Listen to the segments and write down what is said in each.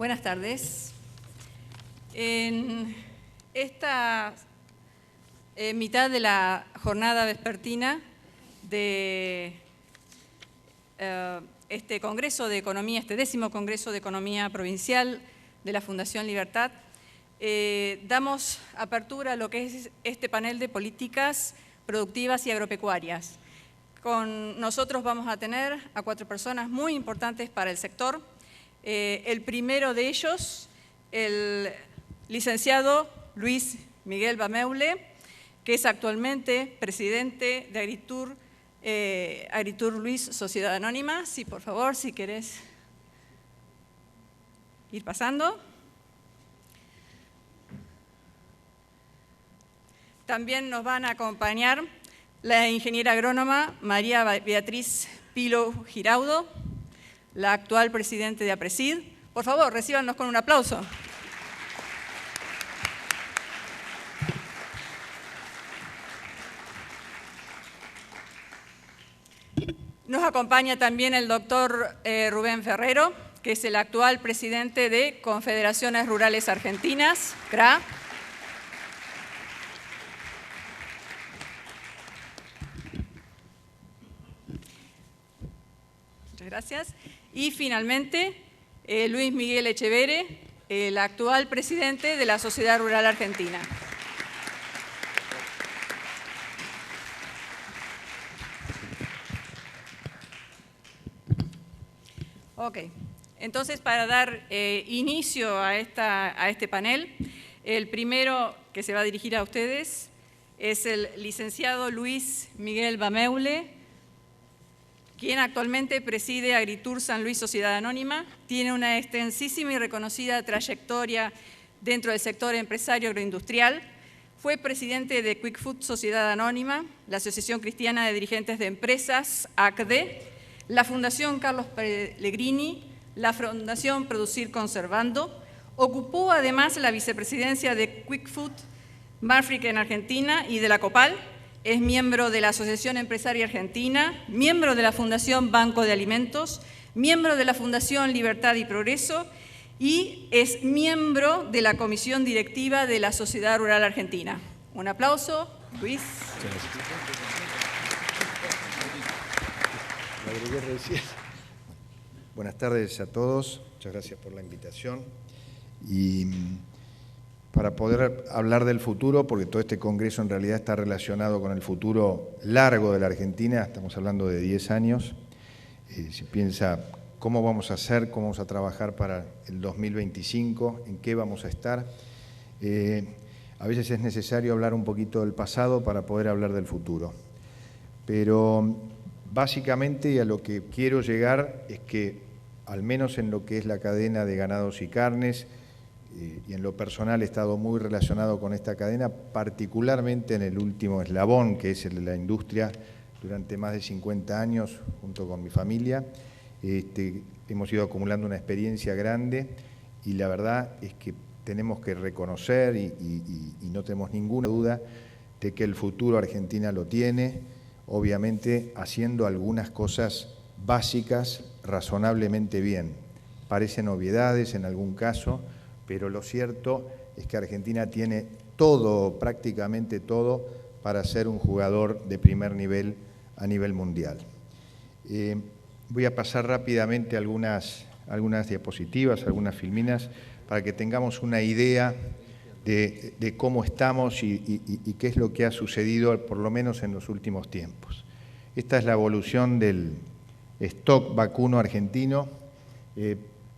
Buenas tardes. En esta mitad de la jornada vespertina de este Congreso de Economía, este 10º Congreso de Economía Provincial de la Fundación Libertad, damos apertura a lo que es este panel de políticas productivas y agropecuarias. Con nosotros vamos a tener a 4 personas muy importantes para el sector. El primero de ellos, el licenciado Luis Miguel Bameule, que es actualmente presidente de Agritur Luis Sociedad Anónima. Sí, por favor, si querés ir pasando. También nos van a acompañar la ingeniera agrónoma María Beatriz Pilo Giraudo, la actual presidente de APRESID. Por favor, recíbanos con un aplauso. Nos acompaña también el doctor Rubén Ferrero, que es el actual presidente de Confederaciones Rurales Argentinas, CRA. Muchas gracias. Y finalmente, Luis Miguel Echevere, el actual presidente de la Sociedad Rural Argentina. Ok, entonces para dar inicio a este panel, el primero que se va a dirigir a ustedes es el licenciado Luis Miguel Bameule, quien actualmente preside Agritur San Luis Sociedad Anónima. Tiene una extensísima y reconocida trayectoria dentro del sector empresario agroindustrial. Fue presidente de Quick Food Sociedad Anónima, la Asociación Cristiana de Dirigentes de Empresas, ACDE, la Fundación Carlos Pellegrini, la Fundación Producir Conservando. Ocupó además la vicepresidencia de Quick Food Marfrig en Argentina y de la COPAL. Es miembro de la Asociación Empresaria Argentina, miembro de la Fundación Banco de Alimentos, miembro de la Fundación Libertad y Progreso y es miembro de la Comisión Directiva de la Sociedad Rural Argentina. Un aplauso, Luis. Buenas tardes a todos, muchas gracias por la invitación. Y para poder hablar del futuro, porque todo este congreso en realidad está relacionado con el futuro largo de la Argentina, estamos hablando de 10 años, se piensa cómo vamos a hacer, cómo vamos a trabajar para el 2025, en qué vamos a estar. A veces es necesario hablar un poquito del pasado para poder hablar del futuro. Pero básicamente, y a lo que quiero llegar, es que al menos en lo que es la cadena de ganados y carnes, y en lo personal he estado muy relacionado con esta cadena, particularmente en el último eslabón, que es el de la industria, durante más de 50 años, junto con mi familia. Hemos ido acumulando una experiencia grande y la verdad es que tenemos que reconocer y no tenemos ninguna duda de que el futuro Argentina lo tiene, obviamente haciendo algunas cosas básicas razonablemente bien. Parecen obviedades en algún caso, pero lo cierto es que Argentina tiene todo, prácticamente todo, para ser un jugador de primer nivel a nivel mundial. Voy a pasar rápidamente algunas diapositivas, algunas filminas, para que tengamos una idea de cómo estamos y qué es lo que ha sucedido, por lo menos en los últimos tiempos. Esta es la evolución del stock vacuno argentino.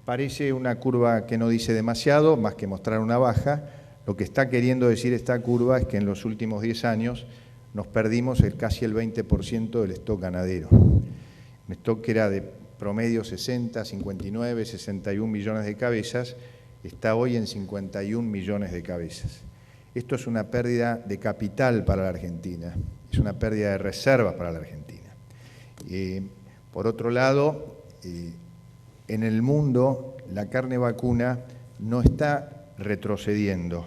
Parece una curva que no dice demasiado, más que mostrar una baja. Lo que está queriendo decir esta curva es que en los últimos 10 años nos perdimos casi el 20% del stock ganadero. Un stock que era de promedio 60, 59, 61 millones de cabezas, está hoy en 51 millones de cabezas. Esto es una pérdida de capital para la Argentina, es una pérdida de reservas para la Argentina. Por otro lado, en el mundo la carne vacuna no está retrocediendo.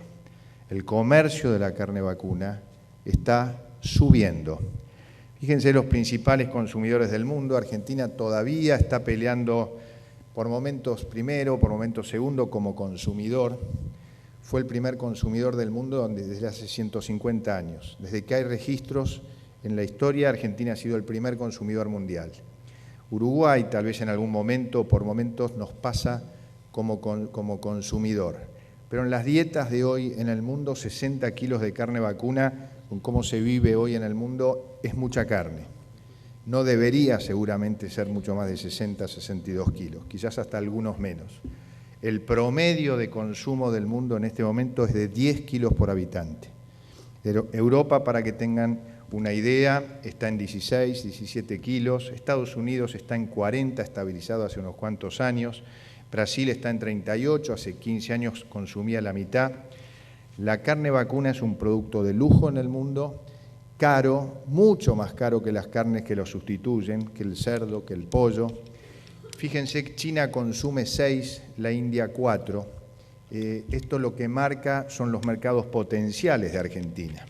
El comercio de la carne vacuna está subiendo. Fíjense los principales consumidores del mundo. Argentina todavía está peleando por momentos primero, por momentos segundo como consumidor. Fue el primer consumidor del mundo desde hace 150 años. Desde que hay registros en la historia, Argentina ha sido el primer consumidor mundial. Uruguay, tal vez en algún momento, por momentos, nos pasa como consumidor. Pero en las dietas de hoy en el mundo, 60 kilos de carne vacuna, con cómo se vive hoy en el mundo, es mucha carne. No debería seguramente ser mucho más de 60, 62 kilos, quizás hasta algunos menos. El promedio de consumo del mundo en este momento es de 10 kilos por habitante. Europa, para que tengan una idea, está en 16, 17 kilos. Estados Unidos está en 40, estabilizado hace unos cuantos años. Brasil está en 38, hace 15 años consumía la mitad. La carne vacuna es un producto de lujo en el mundo, caro, mucho más caro que las carnes que lo sustituyen, que el cerdo, que el pollo. Fíjense que China consume 6, la India 4. Esto lo que marca son los mercados potenciales de Argentina.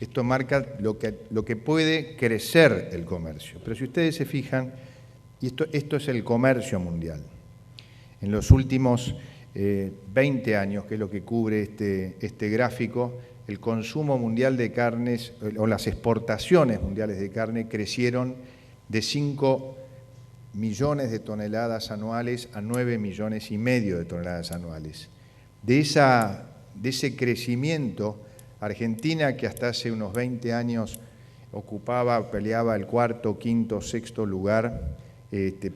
Esto marca lo que puede crecer el comercio. Pero si ustedes se fijan, y esto es el comercio mundial. En los últimos 20 años, que es lo que cubre este gráfico, el consumo mundial de carnes o las exportaciones mundiales de carne crecieron de 5 millones de toneladas anuales a 9,5 millones de toneladas anuales. De ese crecimiento, Argentina, que hasta hace unos 20 años peleaba el cuarto, quinto, sexto lugar,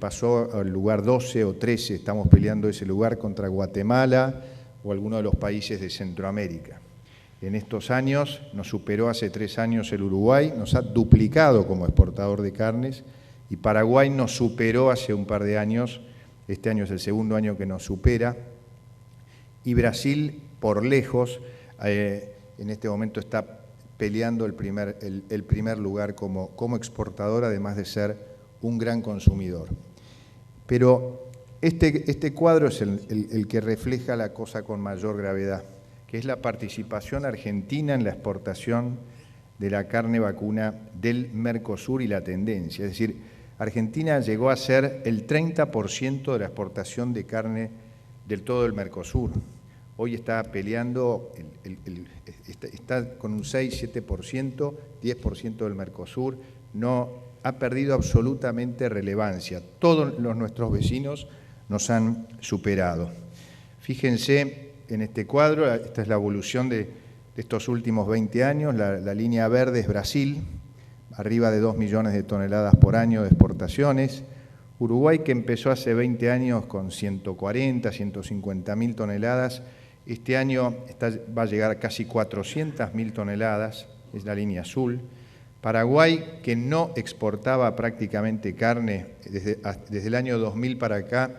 pasó al lugar 12 o 13, estamos peleando ese lugar contra Guatemala o alguno de los países de Centroamérica. En estos años nos superó hace 3 años el Uruguay, nos ha duplicado como exportador de carnes, y Paraguay nos superó hace un par de años, este año es el segundo año que nos supera, y Brasil, por lejos, en este momento está peleando el primer lugar como exportador, además de ser un gran consumidor. Pero este cuadro es el que refleja la cosa con mayor gravedad, que es la participación argentina en la exportación de la carne vacuna del Mercosur y la tendencia. Es decir, Argentina llegó a ser el 30% de la exportación de carne del todo el Mercosur. Hoy está peleando, está con un 6, 7%, 10% del Mercosur. No ha perdido absolutamente relevancia. Todos nuestros vecinos nos han superado. Fíjense en este cuadro, esta es la evolución de estos últimos 20 años. La línea verde es Brasil, arriba de 2 millones de toneladas por año de exportaciones. Uruguay, que empezó hace 20 años con 140, 150.000 toneladas, este año va a llegar a casi 400.000 toneladas, es la línea azul. Paraguay, que no exportaba prácticamente carne desde el año 2000 para acá,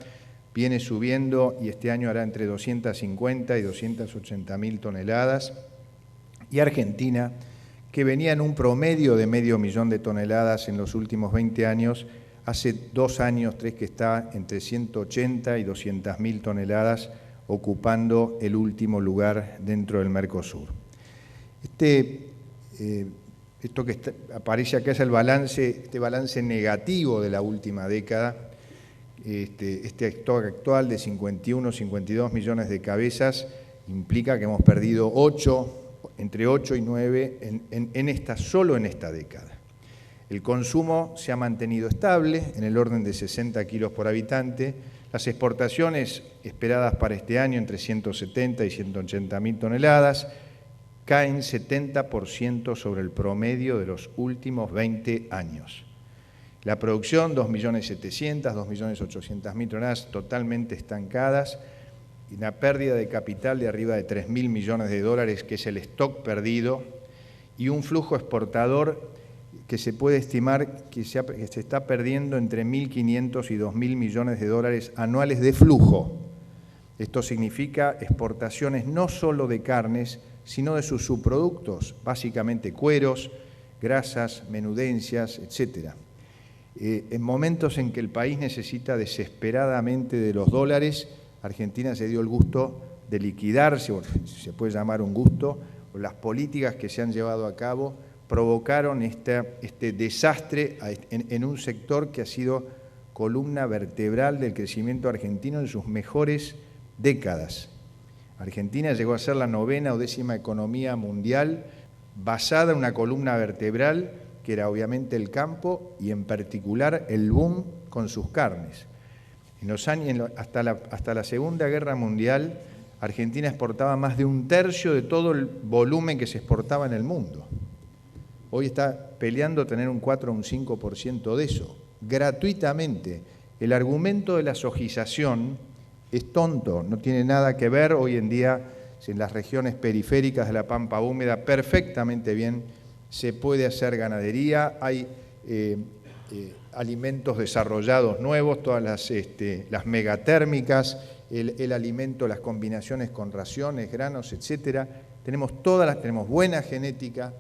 viene subiendo y este año hará entre 250 y 280.000 toneladas. Y Argentina, que venía en un promedio de 500.000 de toneladas en los últimos 20 años, hace 2 años, 3 que está entre 180 y 200.000 toneladas, ocupando el último lugar dentro del Mercosur. Esto que aparece acá es el balance, este balance negativo de la última década, este stock actual de 51, 52 millones de cabezas, implica que hemos perdido entre 8 y 9 solo en esta década. El consumo se ha mantenido estable, en el orden de 60 kilos por habitante. Las exportaciones esperadas para este año entre 170 y 180.000 toneladas, caen 70% sobre el promedio de los últimos 20 años. La producción, 2.700.000, 2.800.000 toneladas totalmente estancadas, y una pérdida de capital de arriba de 3.000 millones de dólares, que es el stock perdido, y un flujo exportador que se puede estimar que se está perdiendo entre 1.500 y 2.000 millones de dólares anuales de flujo. Esto significa exportaciones no solo de carnes, sino de sus subproductos, básicamente cueros, grasas, menudencias, etc. En momentos en que el país necesita desesperadamente de los dólares, Argentina se dio el gusto de liquidarse, o se puede llamar un gusto, o las políticas que se han llevado a cabo provocaron este desastre en un sector que ha sido columna vertebral del crecimiento argentino en sus mejores décadas. Argentina llegó a ser la 9ª o 10ª economía mundial basada en una columna vertebral que era obviamente el campo y en particular el boom con sus carnes. En los años, hasta la Segunda Guerra Mundial, Argentina exportaba más de 1/3 de todo el volumen que se exportaba en el mundo. Hoy está peleando tener un 4 o un 5% de eso, gratuitamente. El argumento de la sojización es tonto, no tiene nada que ver hoy en día en las regiones periféricas de la pampa húmeda, perfectamente bien se puede hacer ganadería, hay alimentos desarrollados nuevos, todas las megatérmicas, el alimento, las combinaciones con raciones, granos, etcétera. Tenemos buena genética.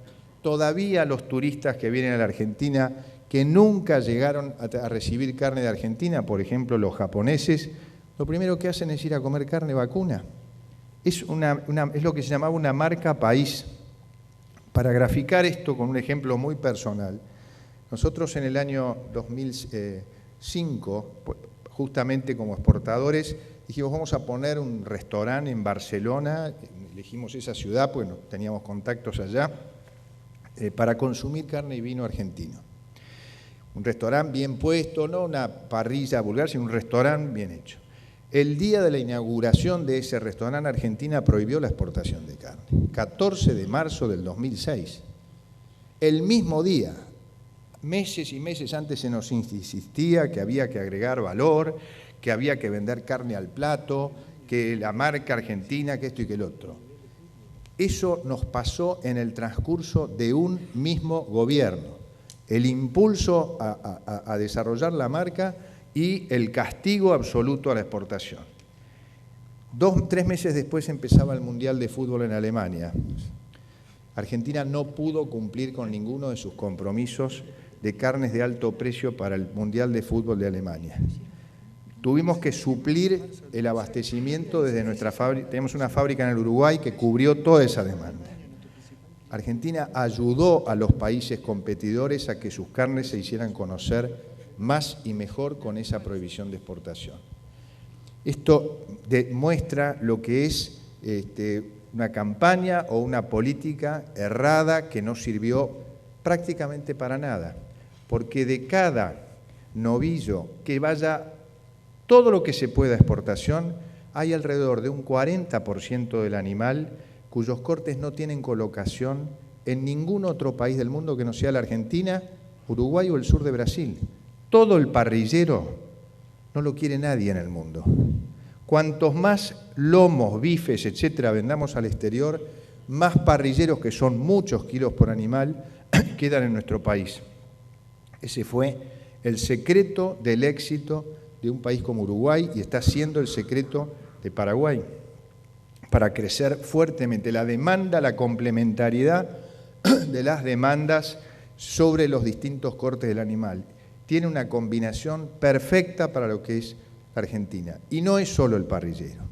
Todavía los turistas que vienen a la Argentina, que nunca llegaron a recibir carne de Argentina, por ejemplo los japoneses, lo primero que hacen es ir a comer carne vacuna. Es lo que se llamaba una marca país. Para graficar esto con un ejemplo muy personal, nosotros en el año 2005, justamente como exportadores, dijimos vamos a poner un restaurante en Barcelona, elegimos esa ciudad porque teníamos contactos allá, para consumir carne y vino argentino. Un restaurante bien puesto, no una parrilla vulgar, sino un restaurante bien hecho. El día de la inauguración de ese restaurante, Argentina prohibió la exportación de carne, 14 de marzo del 2006. El mismo día, meses y meses antes se nos insistía que había que agregar valor, que había que vender carne al plato, que la marca argentina, que esto y que el otro. Eso nos pasó en el transcurso de un mismo gobierno. El impulso a desarrollar la marca y el castigo absoluto a la exportación. 3 meses después empezaba el Mundial de Fútbol en Alemania. Argentina no pudo cumplir con ninguno de sus compromisos de carnes de alto precio para el Mundial de Fútbol de Alemania. Tuvimos que suplir el abastecimiento desde nuestra fábrica. Tenemos una fábrica en el Uruguay que cubrió toda esa demanda. Argentina ayudó a los países competidores a que sus carnes se hicieran conocer más y mejor con esa prohibición de exportación. Esto demuestra lo que es una campaña o una política errada que no sirvió prácticamente para nada, porque de cada novillo que vaya todo lo que se pueda a exportación, hay alrededor de un 40% del animal cuyos cortes no tienen colocación en ningún otro país del mundo que no sea la Argentina, Uruguay o el sur de Brasil. Todo el parrillero no lo quiere nadie en el mundo. Cuantos más lomos, bifes, etcétera, vendamos al exterior, más parrilleros, que son muchos kilos por animal, quedan en nuestro país. Ese fue el secreto del éxito de un país como Uruguay y está siendo el secreto de Paraguay para crecer fuertemente. La demanda, la complementariedad de las demandas sobre los distintos cortes del animal tiene una combinación perfecta para lo que es Argentina. Y no es solo el parrillero.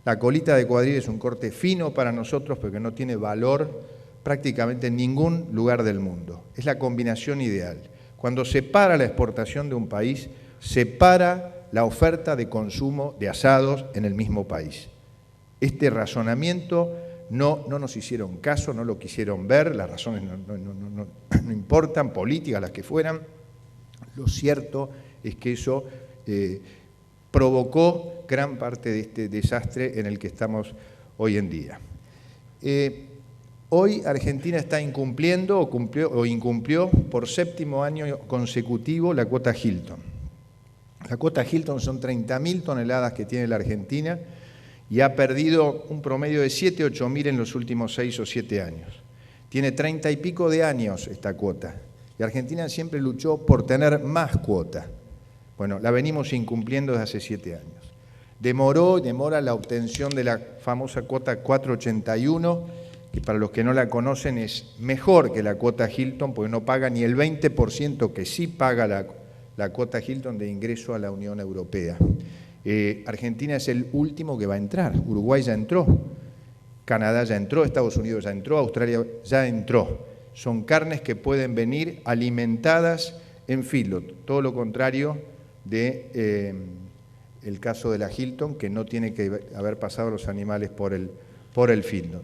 La colita de cuadril es un corte fino para nosotros porque no tiene valor prácticamente en ningún lugar del mundo. Es la combinación ideal. Cuando se para la exportación de un país, se para la oferta de consumo de asados en el mismo país. Este razonamiento no nos hicieron caso, no lo quisieron ver, las razones no importan, políticas las que fueran. Lo cierto es que eso provocó gran parte de este desastre en el que estamos hoy en día. Hoy Argentina está incumpliendo o incumplió por 7º año consecutivo la cuota Hilton. La cuota Hilton son 30.000 toneladas que tiene la Argentina y ha perdido un promedio de 7.000 a 8.000 en los últimos 6 o 7 años. Tiene 30 y pico de años esta cuota. Y Argentina siempre luchó por tener más cuota. Bueno, la venimos incumpliendo desde hace 7 años. Demora la obtención de la famosa cuota 481, que para los que no la conocen es mejor que la cuota Hilton, porque no paga ni el 20% que sí paga la cuota Hilton de ingreso a la Unión Europea. Argentina es el último que va a entrar. Uruguay ya entró, Canadá ya entró, Estados Unidos ya entró, Australia ya entró. Son carnes que pueden venir alimentadas en feedlot. Todo lo contrario de el caso de la Hilton, que no tiene que haber pasado los animales por el feedlot.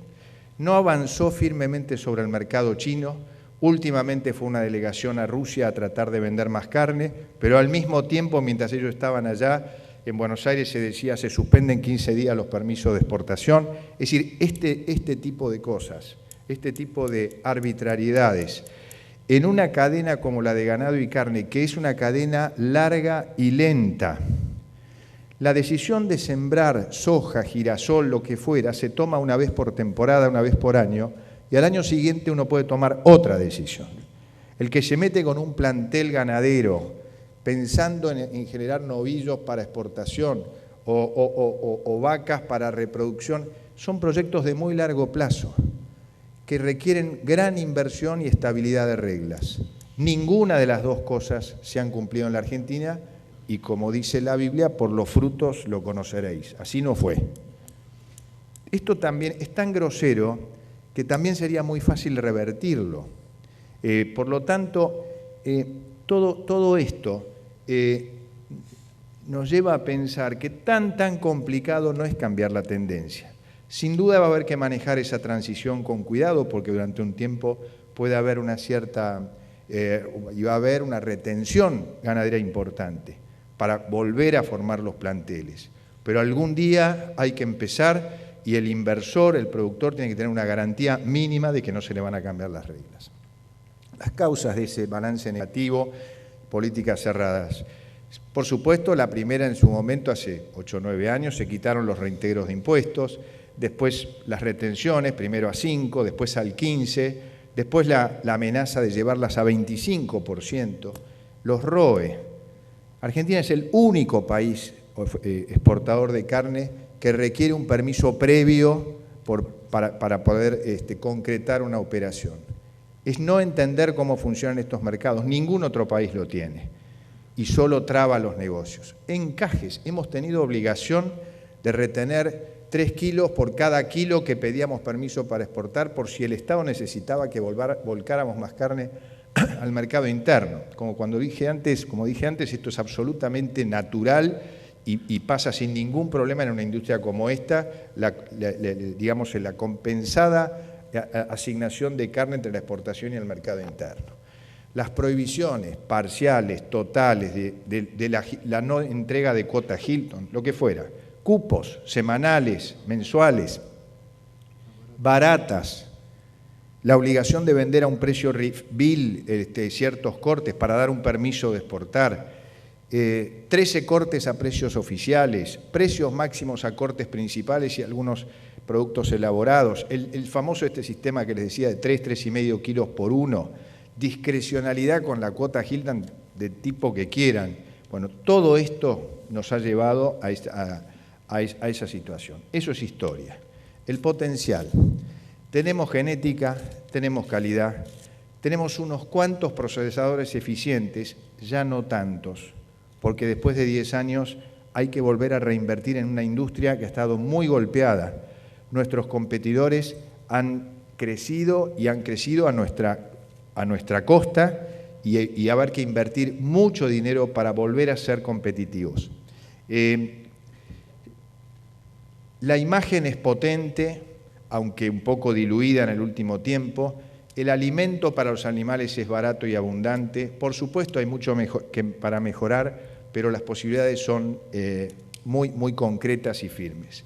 No avanzó firmemente sobre el mercado chino. Últimamente fue una delegación a Rusia a tratar de vender más carne, pero al mismo tiempo, mientras ellos estaban allá, en Buenos Aires se decía se suspenden 15 días los permisos de exportación. Es decir, este tipo de cosas, este tipo de arbitrariedades, en una cadena como la de ganado y carne, que es una cadena larga y lenta. La decisión de sembrar soja, girasol, lo que fuera, se toma una vez por temporada, una vez por año, y al año siguiente uno puede tomar otra decisión. El que se mete con un plantel ganadero pensando en generar novillos para exportación o vacas para reproducción, son proyectos de muy largo plazo que requieren gran inversión y estabilidad de reglas. Ninguna de las dos cosas se han cumplido en la Argentina y, como dice la Biblia, por los frutos lo conoceréis. Así no fue. Esto también es tan grosero que también sería muy fácil revertirlo. Por lo tanto, todo esto nos lleva a pensar que tan complicado no es cambiar la tendencia. Sin duda va a haber que manejar esa transición con cuidado, porque durante un tiempo puede haber una cierta, y va a haber una retención ganadera importante para volver a formar los planteles. Pero algún día hay que empezar y el inversor, el productor, tiene que tener una garantía mínima de que no se le van a cambiar las reglas. Las causas de ese balance negativo, políticas cerradas. Por supuesto, la primera en su momento, hace 8 o 9 años, se quitaron los reintegros de impuestos, después las retenciones, primero a 5, después al 15, después la amenaza de llevarlas a 25%, los ROE. Argentina es el único país exportador de carne que requiere un permiso previo para poder concretar una operación. Es no entender cómo funcionan estos mercados. Ningún otro país lo tiene y solo traba los negocios. Encajes. Hemos tenido obligación de retener 3 kilos por cada kilo que pedíamos permiso para exportar, por si el Estado necesitaba que volcáramos más carne al mercado interno. Como dije antes, esto es absolutamente natural y pasa sin ningún problema en una industria como esta, digamos, en la compensada asignación de carne entre la exportación y el mercado interno. Las prohibiciones parciales, totales, de la no entrega de cuota Hilton, lo que fuera, cupos semanales, mensuales, baratas, la obligación de vender a un precio bill ciertos cortes para dar un permiso de exportar, 13 cortes a precios oficiales, precios máximos a cortes principales y algunos productos elaborados, el famoso sistema que les decía de 3,5 kilos por 1, discrecionalidad con la cuota Hilton de tipo que quieran. Bueno, todo esto nos ha llevado a esa situación. Eso es historia. El potencial. Tenemos genética, tenemos calidad, tenemos unos cuantos procesadores eficientes, ya no tantos, porque después de 10 años hay que volver a reinvertir en una industria que ha estado muy golpeada. Nuestros competidores han crecido y han crecido a nuestra costa y va a haber que invertir mucho dinero para volver a ser competitivos. La imagen es potente, aunque un poco diluida en el último tiempo. El alimento para los animales es barato y abundante. Por supuesto, hay mucho para mejorar, pero las posibilidades son muy concretas y firmes.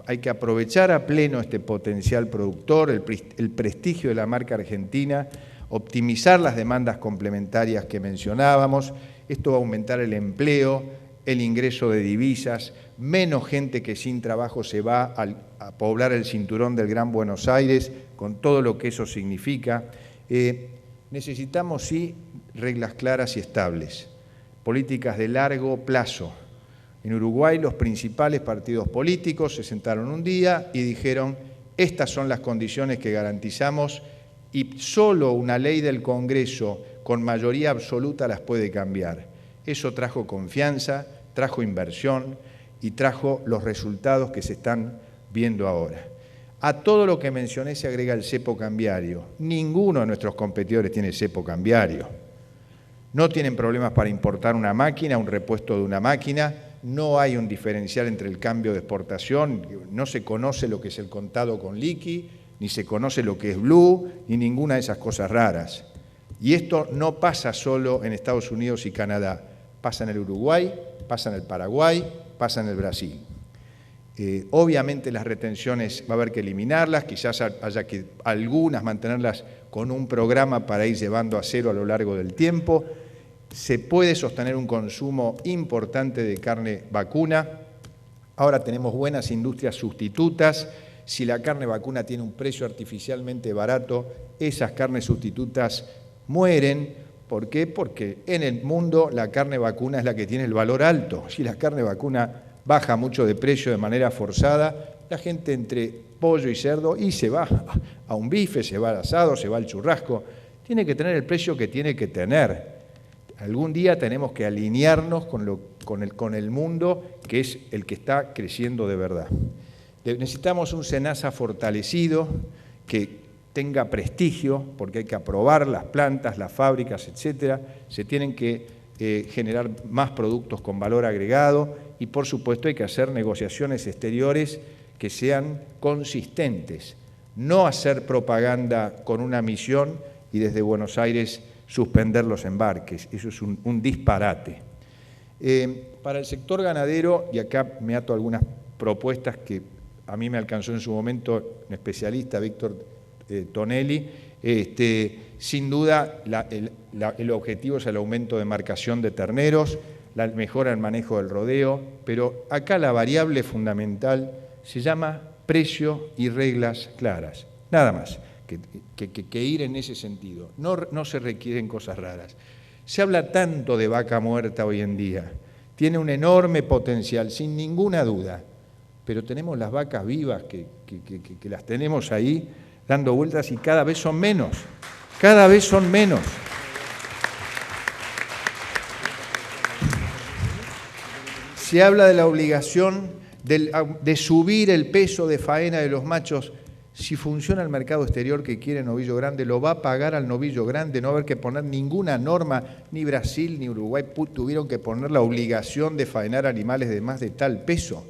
Hay que aprovechar a pleno este potencial productor, el prestigio de la marca argentina, optimizar las demandas complementarias que mencionábamos. Esto va a aumentar el empleo, el ingreso de divisas, menos gente que sin trabajo se va a poblar el cinturón del Gran Buenos Aires, con todo lo que eso significa. Necesitamos, sí, reglas claras y estables, políticas de largo plazo. En Uruguay los principales partidos políticos se sentaron un día y dijeron, estas son las condiciones que garantizamos y solo una ley del Congreso con mayoría absoluta las puede cambiar. Eso trajo confianza, trajo inversión y trajo los resultados que se están viendo ahora. A todo lo que mencioné se agrega el cepo cambiario. Ninguno de nuestros competidores tiene cepo cambiario. no tienen problemas para importar una máquina, un repuesto de una máquina, no hay un diferencial entre el cambio de exportación, no se conoce lo que es el contado con liqui, ni se conoce lo que es blue, ni ninguna de esas cosas raras. Y esto no pasa solo en Estados Unidos y Canadá, pasa en el Uruguay, pasa en el Paraguay, pasa en el Brasil. Obviamente las retenciones va a haber que eliminarlas, quizás haya que algunas mantenerlas con un programa para ir llevando a cero a lo largo del tiempo. Se puede sostener un consumo importante de carne vacuna. Ahora tenemos buenas industrias sustitutas. Si la carne vacuna tiene un precio artificialmente barato, esas carnes sustitutas mueren. ¿Por qué? Porque en el mundo la carne vacuna es la que tiene el valor alto. Si la carne vacuna baja mucho de precio de manera forzada, la gente entre pollo y cerdo y se va a un bife, se va al asado, se va al churrasco. Tiene que tener el precio que tiene que tener. Algún día tenemos que alinearnos con el mundo, que es el que está creciendo de verdad. Necesitamos un SENASA fortalecido, que tenga prestigio, porque hay que aprobar las plantas, las fábricas, etcétera. Se tienen que generar más productos con valor agregado y, por supuesto, hay que hacer negociaciones exteriores que sean consistentes. No hacer propaganda con una misión y desde Buenos Aires suspender los embarques. Eso es un disparate. Para el sector ganadero, y acá me ato a algunas propuestas que a mí me alcanzó en su momento un especialista, Víctor Tonelli, sin duda el objetivo es el aumento de marcación de terneros, la mejora en el manejo del rodeo, pero acá la variable fundamental se llama precio y reglas claras, nada más que ir en ese sentido. No se requieren cosas raras. Se habla tanto de vaca muerta hoy en día, tiene un enorme potencial, sin ninguna duda, pero tenemos las vacas vivas que las tenemos ahí dando vueltas y cada vez son menos, cada vez son menos. Se habla de la obligación de subir el peso de faena de los machos. Si funciona el mercado exterior que quiere novillo grande, lo va a pagar al novillo grande, no va a haber que poner ninguna norma, ni Brasil ni Uruguay tuvieron que poner la obligación de faenar animales de más de tal peso.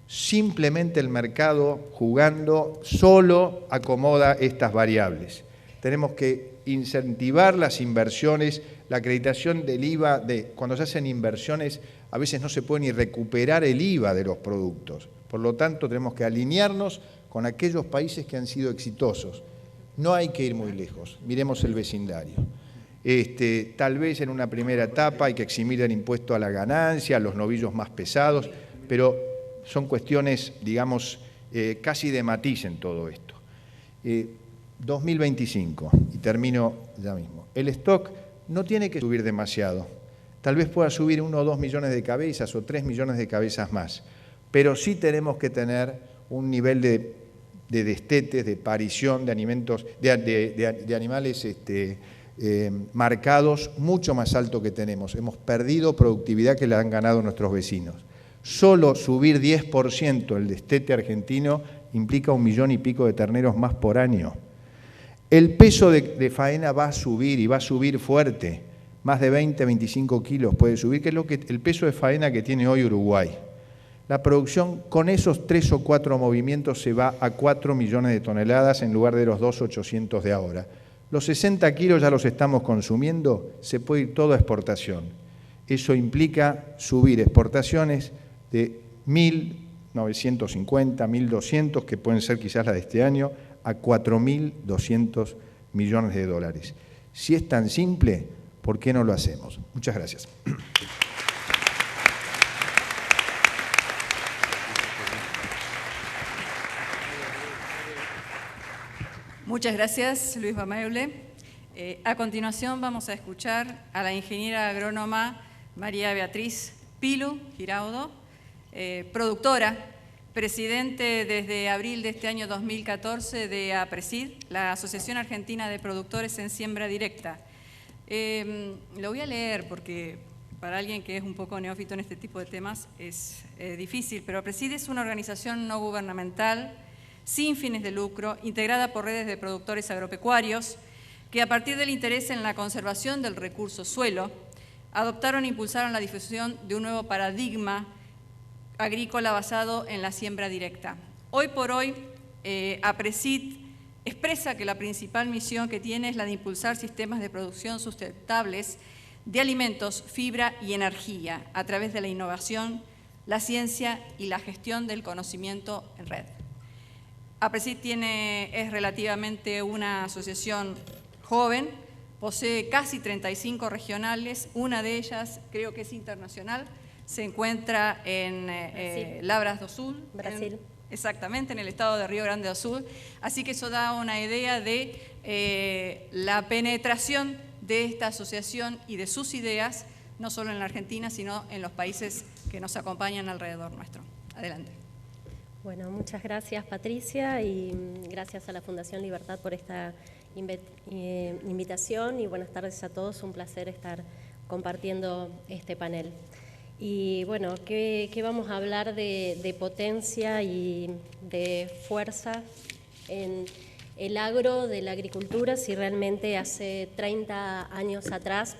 Simplemente el mercado jugando solo acomoda estas variables. Tenemos que incentivar las inversiones, la acreditación del IVA, cuando se hacen inversiones a veces no se puede ni recuperar el IVA de los productos. Por lo tanto, tenemos que alinearnos con aquellos países que han sido exitosos. No hay que ir muy lejos, miremos el vecindario. Tal vez en una primera etapa hay que eximir el impuesto a la ganancia, a los novillos más pesados, pero son cuestiones, digamos, casi de matiz en todo esto. 2025, y termino ya mismo. El stock no tiene que subir demasiado. Tal vez pueda subir 1 o 2 millones de cabezas o 3 millones de cabezas más, pero sí tenemos que tener un nivel de destetes, de parición de alimentos, de animales marcados mucho más alto que tenemos. Hemos perdido productividad que le han ganado nuestros vecinos. Solo subir 10% el destete argentino implica 1 millón y pico de terneros más por año. El peso de faena va a subir y va a subir fuerte. Más de 20, 25 kilos puede subir, que es el peso de faena que tiene hoy Uruguay. La producción con esos 3 o 4 movimientos se va a 4 millones de toneladas en lugar de los 2.800 de ahora. Los 60 kilos ya los estamos consumiendo, se puede ir todo a exportación. Eso implica subir exportaciones de 1.950, 1.200, que pueden ser quizás las de este año, a 4.200 millones de dólares. Si es tan simple, ¿por qué no lo hacemos? Muchas gracias. Muchas gracias, Luis Bameule. A continuación vamos a escuchar a la ingeniera agrónoma María Beatriz Pilu Giraudo, productora, presidente desde abril de este año 2014 de APRESID, la Asociación Argentina de Productores en Siembra Directa. Lo voy a leer porque para alguien que es un poco neófito en este tipo de temas es difícil, pero APRESID es una organización no gubernamental sin fines de lucro, integrada por redes de productores agropecuarios, que a partir del interés en la conservación del recurso suelo, adoptaron e impulsaron la difusión de un nuevo paradigma agrícola basado en la siembra directa. Hoy por hoy, APRESID expresa que la principal misión que tiene es la de impulsar sistemas de producción sustentables de alimentos, fibra y energía a través de la innovación, la ciencia y la gestión del conocimiento en red. APRESID es relativamente una asociación joven, posee casi 35 regionales, una de ellas creo que es internacional, se encuentra en Lavras do Sul, Brasil. Exactamente, en el estado de Río Grande do Sul. Así que eso da una idea de la penetración de esta asociación y de sus ideas, no solo en la Argentina, sino en los países que nos acompañan alrededor nuestro. Adelante. Bueno, muchas gracias, Patricia, y gracias a la Fundación Libertad por esta invitación, y buenas tardes a todos. Un placer estar compartiendo este panel. Y bueno, ¿qué vamos a hablar de potencia y de fuerza en el agro de la agricultura? Si realmente hace 30 años atrás,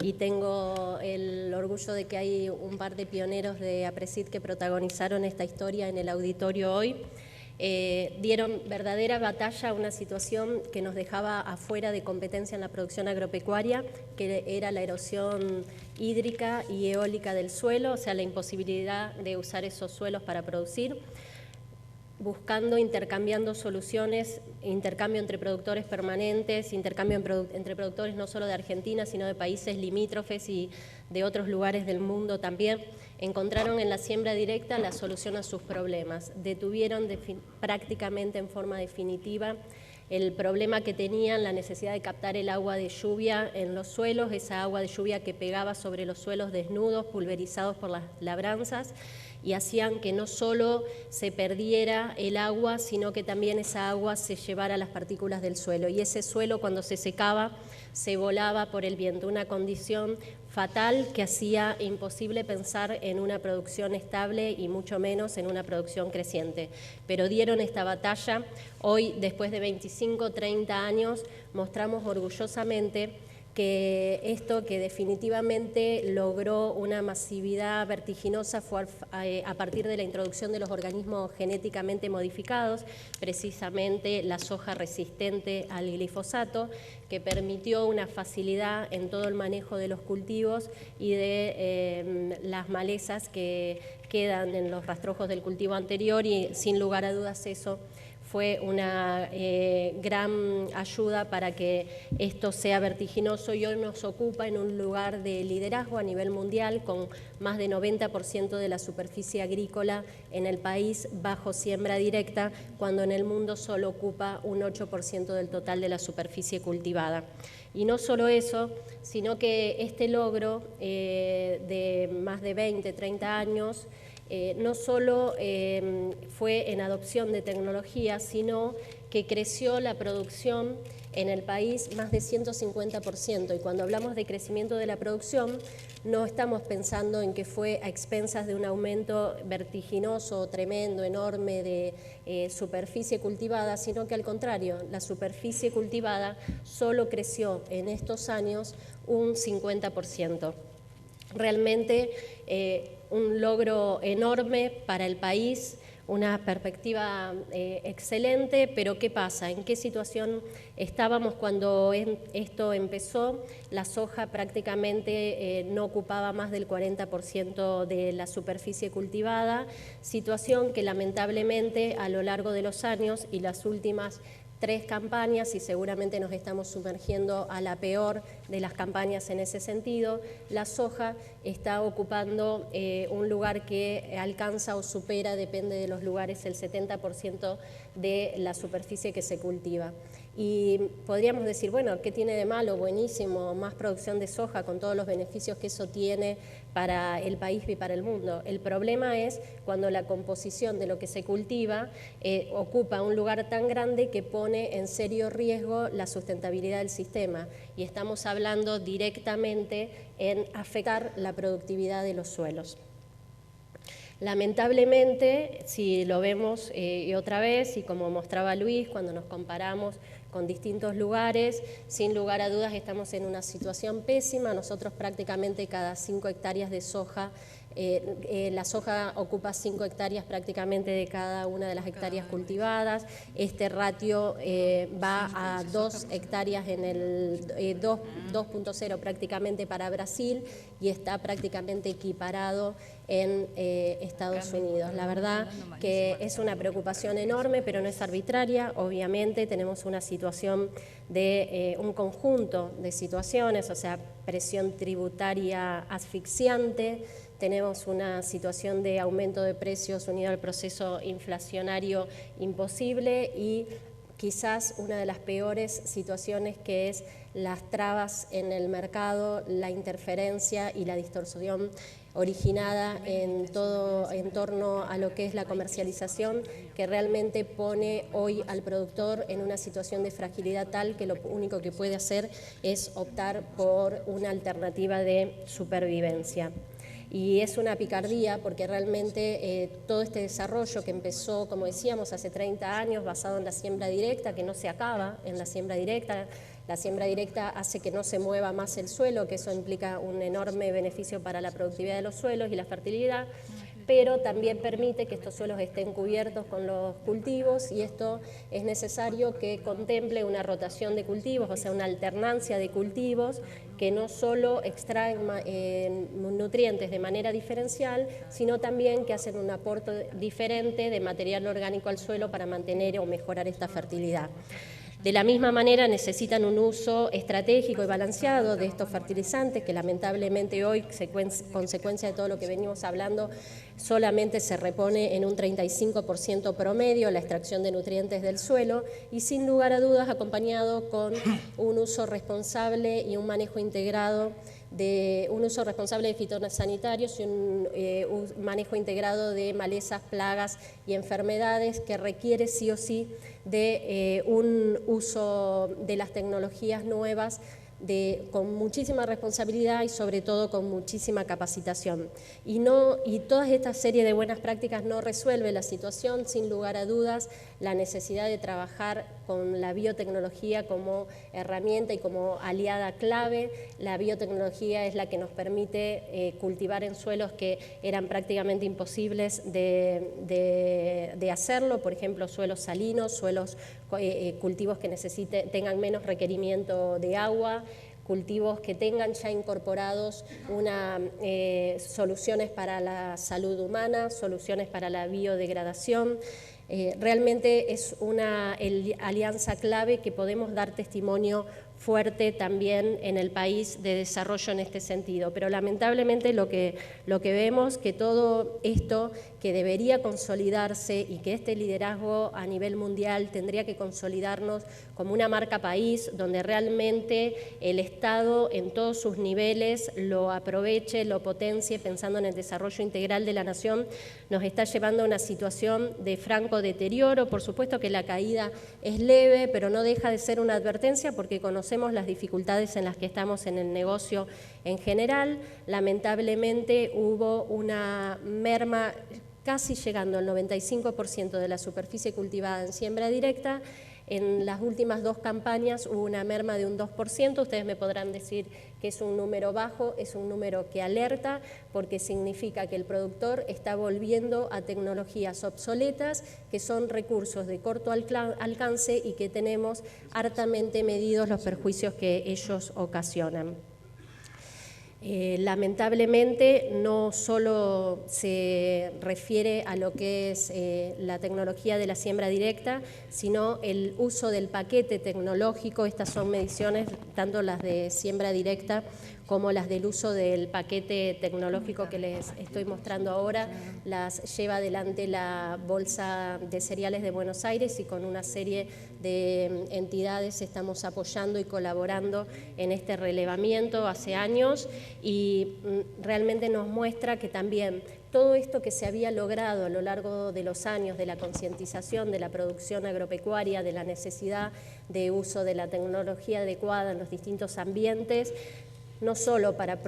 y tengo el orgullo de que hay un par de pioneros de APRESID que protagonizaron esta historia en el auditorio hoy, dieron verdadera batalla a una situación que nos dejaba afuera de competencia en la producción agropecuaria, que era la erosión hídrica y eólica del suelo, o sea, la imposibilidad de usar esos suelos para producir, buscando, intercambiando soluciones, intercambio entre productores permanentes, intercambio entre productores no solo de Argentina, sino de países limítrofes y de otros lugares del mundo también. Encontraron en la siembra directa la solución a sus problemas. Detuvieron prácticamente en forma definitiva el problema que tenían, la necesidad de captar el agua de lluvia en los suelos, esa agua de lluvia que pegaba sobre los suelos desnudos, pulverizados por las labranzas, y hacían que no solo se perdiera el agua, sino que también esa agua se llevara las partículas del suelo. Y ese suelo, cuando se secaba, se volaba por el viento, una condición fatal que hacía imposible pensar en una producción estable y mucho menos en una producción creciente. Pero dieron esta batalla. Hoy, después de 25, 30 años, mostramos orgullosamente que esto que definitivamente logró una masividad vertiginosa fue a partir de la introducción de los organismos genéticamente modificados, precisamente la soja resistente al glifosato, que permitió una facilidad en todo el manejo de los cultivos y de las malezas que quedan en los rastrojos del cultivo anterior, y sin lugar a dudas eso fue una gran ayuda para que esto sea vertiginoso, y hoy nos ocupa en un lugar de liderazgo a nivel mundial, con más de 90% de la superficie agrícola en el país bajo siembra directa, cuando en el mundo solo ocupa un 8% del total de la superficie cultivada. Y no solo eso, sino que este logro de más de 20, 30 años, no solo fue en adopción de tecnología, sino que creció la producción en el país más de 150%. Y cuando hablamos de crecimiento de la producción, no estamos pensando en que fue a expensas de un aumento vertiginoso, tremendo, enorme de superficie cultivada, sino que al contrario, la superficie cultivada solo creció en estos años un 50%. Realmente un logro enorme para el país, una perspectiva excelente, pero ¿qué pasa? ¿En qué situación estábamos cuando esto empezó? La soja prácticamente no ocupaba más del 40% de la superficie cultivada, situación que lamentablemente a lo largo de los años y las últimas 3 campañas, y seguramente nos estamos sumergiendo a la peor de las campañas en ese sentido, la soja está ocupando un lugar que alcanza o supera, depende de los lugares, el 70% de la superficie que se cultiva. Y podríamos decir, bueno, ¿qué tiene de malo? Buenísimo, más producción de soja con todos los beneficios que eso tiene para el país y para el mundo. El problema es cuando la composición de lo que se cultiva ocupa un lugar tan grande que pone en serio riesgo la sustentabilidad del sistema, y estamos hablando directamente en afectar la productividad de los suelos. Lamentablemente, si lo vemos y otra vez, y como mostraba Luis, cuando nos comparamos con distintos lugares, sin lugar a dudas estamos en una situación pésima. Nosotros prácticamente cada 5 hectáreas de soja, la soja ocupa 5 hectáreas prácticamente de cada una de las hectáreas cultivadas. Este ratio va a 2 hectáreas en el 2.0 prácticamente para Brasil y está prácticamente equiparado en Estados Unidos. La verdad que es una preocupación enorme, pero no es arbitraria. Obviamente tenemos una situación de un conjunto de situaciones, o sea, presión tributaria asfixiante, tenemos una situación de aumento de precios unido al proceso inflacionario imposible y quizás una de las peores situaciones que es las trabas en el mercado, la interferencia y la distorsión originada en todo en torno a lo que es la comercialización, que realmente pone hoy al productor en una situación de fragilidad tal que lo único que puede hacer es optar por una alternativa de supervivencia. Y es una picardía porque realmente todo este desarrollo que empezó, como decíamos, hace 30 años, basado en la siembra directa, que no se acaba en la siembra directa hace que no se mueva más el suelo, que eso implica un enorme beneficio para la productividad de los suelos y la fertilidad, pero también permite que estos suelos estén cubiertos con los cultivos y esto es necesario que contemple una rotación de cultivos, o sea, una alternancia de cultivos que no solo extraen nutrientes de manera diferencial, sino también que hacen un aporte diferente de material orgánico al suelo para mantener o mejorar esta fertilidad. De la misma manera necesitan un uso estratégico y balanceado de estos fertilizantes que lamentablemente hoy, consecuencia de todo lo que venimos hablando, solamente se repone en un 35% promedio la extracción de nutrientes del suelo y sin lugar a dudas acompañado con un uso responsable y un manejo integrado de fitosanitarios y un manejo integrado de malezas, plagas y enfermedades que requiere sí o sí de un uso de las tecnologías nuevas con muchísima responsabilidad y sobre todo con muchísima capacitación. Y toda esta serie de buenas prácticas no resuelve la situación, sin lugar a dudas, la necesidad de trabajar con la biotecnología como herramienta y como aliada clave. La biotecnología es la que nos permite cultivar en suelos que eran prácticamente imposibles de hacerlo, por ejemplo, suelos salinos, cultivos que tengan menos requerimiento de agua, cultivos que tengan ya incorporados soluciones para la salud humana, soluciones para la biodegradación. Realmente es una alianza clave que podemos dar testimonio fuerte también en el país de desarrollo en este sentido, pero lamentablemente lo que vemos que todo esto que debería consolidarse y que este liderazgo a nivel mundial tendría que consolidarnos como una marca país donde realmente el Estado en todos sus niveles lo aproveche, lo potencie pensando en el desarrollo integral de la nación, nos está llevando a una situación de franco deterioro. Por supuesto que la caída es leve, pero no deja de ser una advertencia porque conocemos las dificultades en las que estamos en el negocio en general. Lamentablemente hubo una merma casi llegando al 95% de la superficie cultivada en siembra directa. En las últimas 2 campañas hubo una merma de un 2%, ustedes me podrán decir que es un número bajo, es un número que alerta porque significa que el productor está volviendo a tecnologías obsoletas que son recursos de corto alcance y que tenemos hartamente medidos los perjuicios que ellos ocasionan. Lamentablemente no solo se refiere a lo que es la tecnología de la siembra directa, sino el uso del paquete tecnológico. Estas son mediciones, tanto las de siembra directa como las del uso del paquete tecnológico que les estoy mostrando ahora, las lleva adelante la Bolsa de Cereales de Buenos Aires y con una serie de entidades estamos apoyando y colaborando en este relevamiento hace años y realmente nos muestra que también todo esto que se había logrado a lo largo de los años de la concientización de la producción agropecuaria, de la necesidad de uso de la tecnología adecuada en los distintos ambientes, no solo para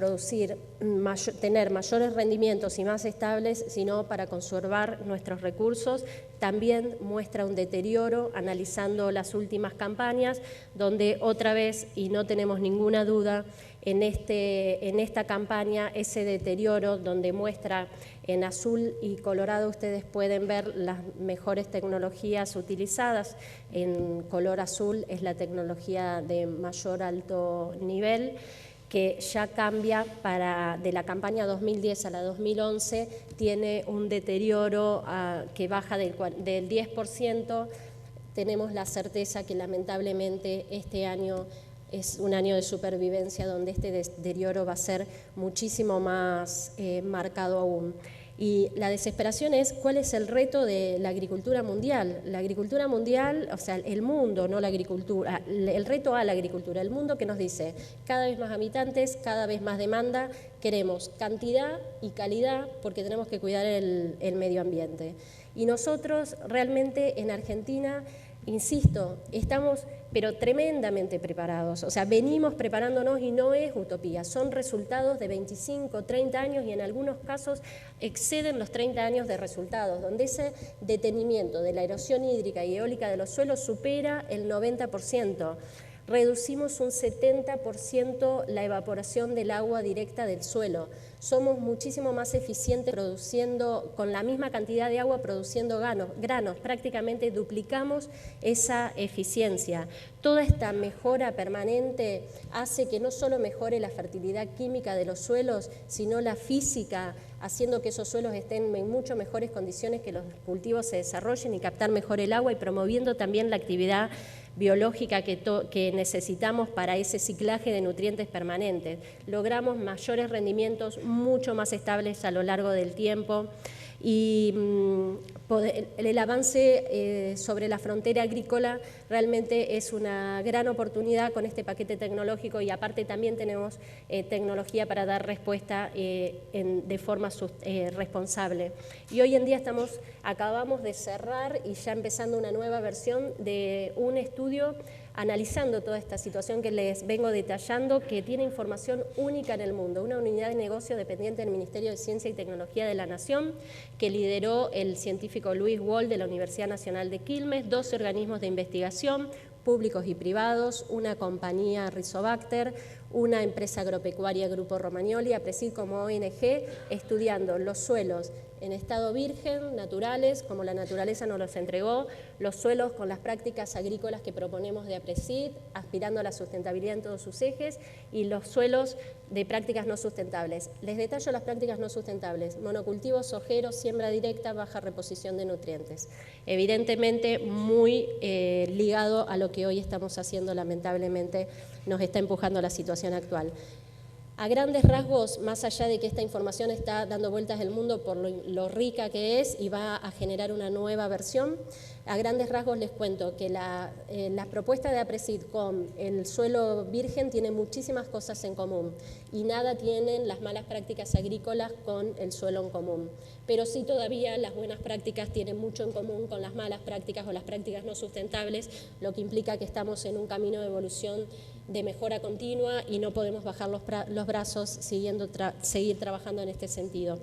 tener mayores rendimientos y más estables, sino para conservar nuestros recursos. También muestra un deterioro analizando las últimas campañas, donde otra vez, y no tenemos ninguna duda, en esta campaña ese deterioro donde muestra en azul y colorado ustedes pueden ver las mejores tecnologías utilizadas. En color azul es la tecnología de mayor alto nivel, que ya cambia de la campaña 2010 a la 2011, tiene un deterioro que baja del 10%. Tenemos la certeza que lamentablemente este año es un año de supervivencia donde este deterioro va a ser muchísimo más marcado aún. Y la desesperación es cuál es el reto de la agricultura mundial. La agricultura mundial, o sea, el mundo, no la agricultura, el reto a la agricultura, el mundo que nos dice cada vez más habitantes, cada vez más demanda, queremos cantidad y calidad porque tenemos que cuidar el medio ambiente. Y nosotros realmente en Argentina, insisto, estamos pero tremendamente preparados, o sea, venimos preparándonos y no es utopía, son resultados de 25, 30 años y en algunos casos exceden los 30 años de resultados, donde ese detenimiento de la erosión hídrica y eólica de los suelos supera el 90%. Reducimos un 70% la evaporación del agua directa del suelo. Somos muchísimo más eficientes produciendo, con la misma cantidad de agua, produciendo granos. Prácticamente duplicamos esa eficiencia. Toda esta mejora permanente hace que no solo mejore la fertilidad química de los suelos, sino la física, haciendo que esos suelos estén en mucho mejores condiciones, que los cultivos se desarrollen y captar mejor el agua y promoviendo también la actividad biológica que necesitamos para ese ciclaje de nutrientes permanentes. Logramos mayores rendimientos mucho más estables a lo largo del tiempo y el avance sobre la frontera agrícola realmente es una gran oportunidad con este paquete tecnológico y aparte también tenemos tecnología para dar respuesta de forma responsable. Y hoy en día acabamos de cerrar y ya empezando una nueva versión de un estudio analizando toda esta situación que les vengo detallando, que tiene información única en el mundo, una unidad de negocio dependiente del Ministerio de Ciencia y Tecnología de la Nación, que lideró el científico Luis Wohl de la Universidad Nacional de Quilmes, 12 organismos de investigación, públicos y privados, una compañía Rizobacter, una empresa agropecuaria Grupo Romagnoli, APRESID como ONG, estudiando los suelos en estado virgen, naturales, como la naturaleza nos los entregó, los suelos con las prácticas agrícolas que proponemos de APRESID, aspirando a la sustentabilidad en todos sus ejes, y los suelos de prácticas no sustentables. Les detallo las prácticas no sustentables: monocultivos, sojeros, siembra directa, baja reposición de nutrientes. Evidentemente muy ligado a lo que hoy estamos haciendo, lamentablemente nos está empujando a la situación actual. A grandes rasgos, más allá de que esta información está dando vueltas el mundo por lo rica que es y va a generar una nueva versión, a grandes rasgos les cuento que la propuesta de APRESID con el suelo virgen tiene muchísimas cosas en común y nada tienen las malas prácticas agrícolas con el suelo en común. Pero sí todavía las buenas prácticas tienen mucho en común con las malas prácticas o las prácticas no sustentables, lo que implica que estamos en un camino de evolución de mejora continua y no podemos bajar los brazos seguir trabajando en este sentido.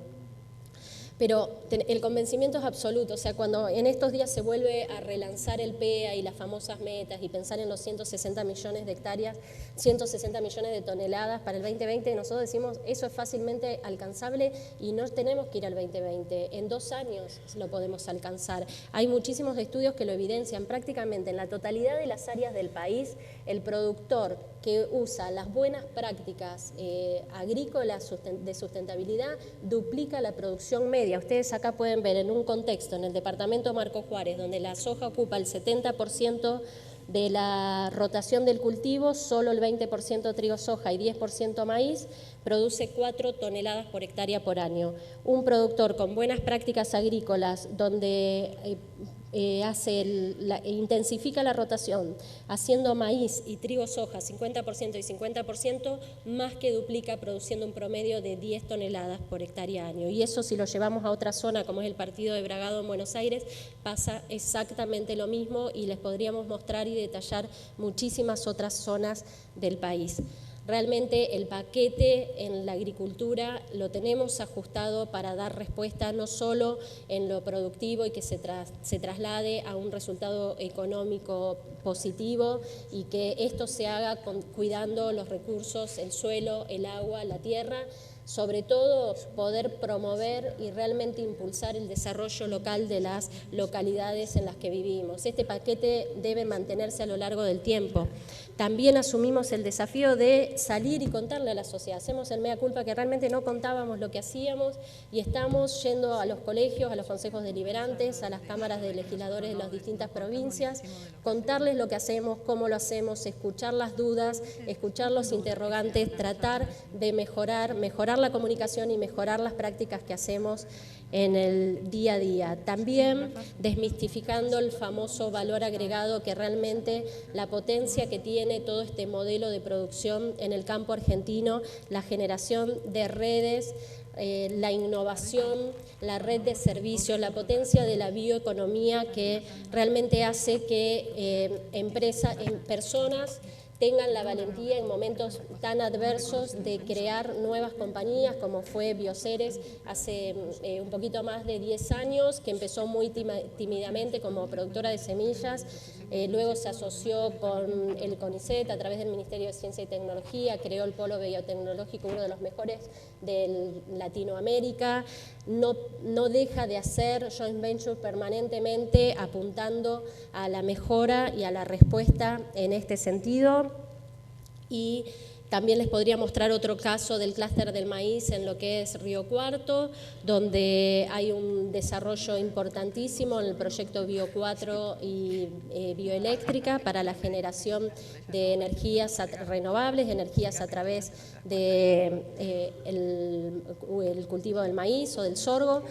Pero el convencimiento es absoluto, o sea, cuando en estos días se vuelve a relanzar el PEA y las famosas metas y pensar en los 160 millones de hectáreas, 160 millones de toneladas para el 2020, nosotros decimos eso es fácilmente alcanzable y no tenemos que ir al 2020, en 2 años lo podemos alcanzar. Hay muchísimos estudios que lo evidencian, prácticamente en la totalidad de las áreas del país, el productor que usa las buenas prácticas agrícolas de sustentabilidad duplica la producción media. Ustedes acá pueden ver en un contexto, en el departamento Marco Juárez, donde la soja ocupa el 70% de la rotación del cultivo, solo el 20% trigo soja y 10% maíz, produce 4 toneladas por hectárea por año. Un productor con buenas prácticas agrícolas, donde intensifica la rotación, haciendo maíz y trigo soja 50% y 50%, más que duplica produciendo un promedio de 10 toneladas por hectárea año. Y eso, si lo llevamos a otra zona, como es el partido de Bragado en Buenos Aires, pasa exactamente lo mismo y les podríamos mostrar y detallar muchísimas otras zonas del país. Realmente el paquete en la agricultura lo tenemos ajustado para dar respuesta no solo en lo productivo y que se traslade a un resultado económico positivo y que esto se haga cuidando los recursos, el suelo, el agua, la tierra, sobre todo poder promover y realmente impulsar el desarrollo local de las localidades en las que vivimos. Este paquete debe mantenerse a lo largo del tiempo. También asumimos el desafío de salir y contarle a la sociedad. Hacemos el mea culpa que realmente no contábamos lo que hacíamos y estamos yendo a los colegios, a los consejos deliberantes, a las cámaras de legisladores de las distintas provincias, contarles lo que hacemos, cómo lo hacemos, escuchar las dudas, escuchar los interrogantes, tratar de mejorar la comunicación y mejorar las prácticas que hacemos en el día a día. También desmistificando el famoso valor agregado que realmente la potencia que tiene todo este modelo de producción en el campo argentino, la generación de redes, la innovación, la red de servicios, la potencia de la bioeconomía que realmente hace que personas tengan la valentía en momentos tan adversos de crear nuevas compañías como fue Bioceres hace un poquito más de 10 años, que empezó muy tímidamente como productora de semillas, luego se asoció con el CONICET a través del Ministerio de Ciencia y Tecnología, creó el Polo Biotecnológico, uno de los mejores de Latinoamérica, no deja de hacer joint venture permanentemente apuntando a la mejora y a la respuesta en este sentido. Y también les podría mostrar otro caso del clúster del maíz en lo que es Río Cuarto, donde hay un desarrollo importantísimo en el proyecto Bio 4 y bioeléctrica para la generación de energías renovables, energías a través de el cultivo del maíz o del sorgo.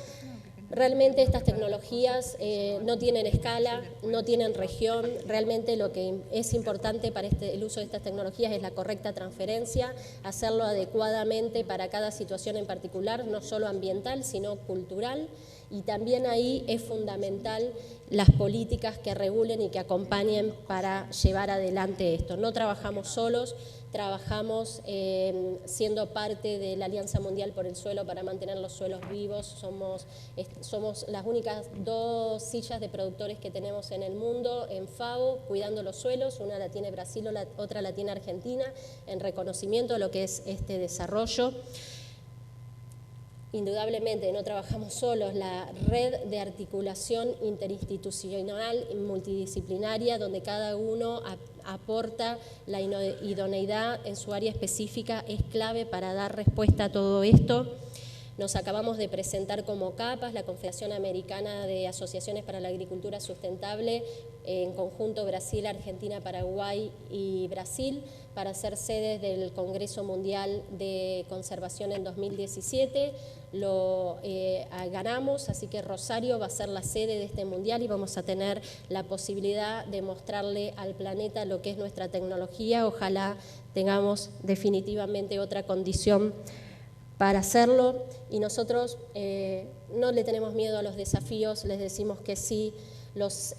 Realmente estas tecnologías no tienen escala, no tienen región, realmente lo que es importante para el uso de estas tecnologías es la correcta transferencia, hacerlo adecuadamente para cada situación en particular, no solo ambiental, sino cultural, y también ahí es fundamental las políticas que regulen y que acompañen para llevar adelante esto. No trabajamos solos, trabajamos siendo parte de la Alianza Mundial por el Suelo para mantener los suelos vivos. Somos las únicas 2 sillas de productores que tenemos en el mundo en FAO, cuidando los suelos. Una la tiene Brasil, otra la tiene Argentina, en reconocimiento de lo que es este desarrollo. Indudablemente no trabajamos solos, la red de articulación interinstitucional y multidisciplinaria donde cada uno aporta la idoneidad en su área específica es clave para dar respuesta a todo esto. Nos acabamos de presentar como CAPAS, la Confederación Americana de Asociaciones para la Agricultura Sustentable, en conjunto Brasil, Argentina, Paraguay y Brasil, para ser sedes del Congreso Mundial de Conservación en 2017. Lo ganamos, así que Rosario va a ser la sede de este mundial y vamos a tener la posibilidad de mostrarle al planeta lo que es nuestra tecnología. Ojalá tengamos definitivamente otra condición para hacerlo, y nosotros no le tenemos miedo a los desafíos, les decimos que sí, los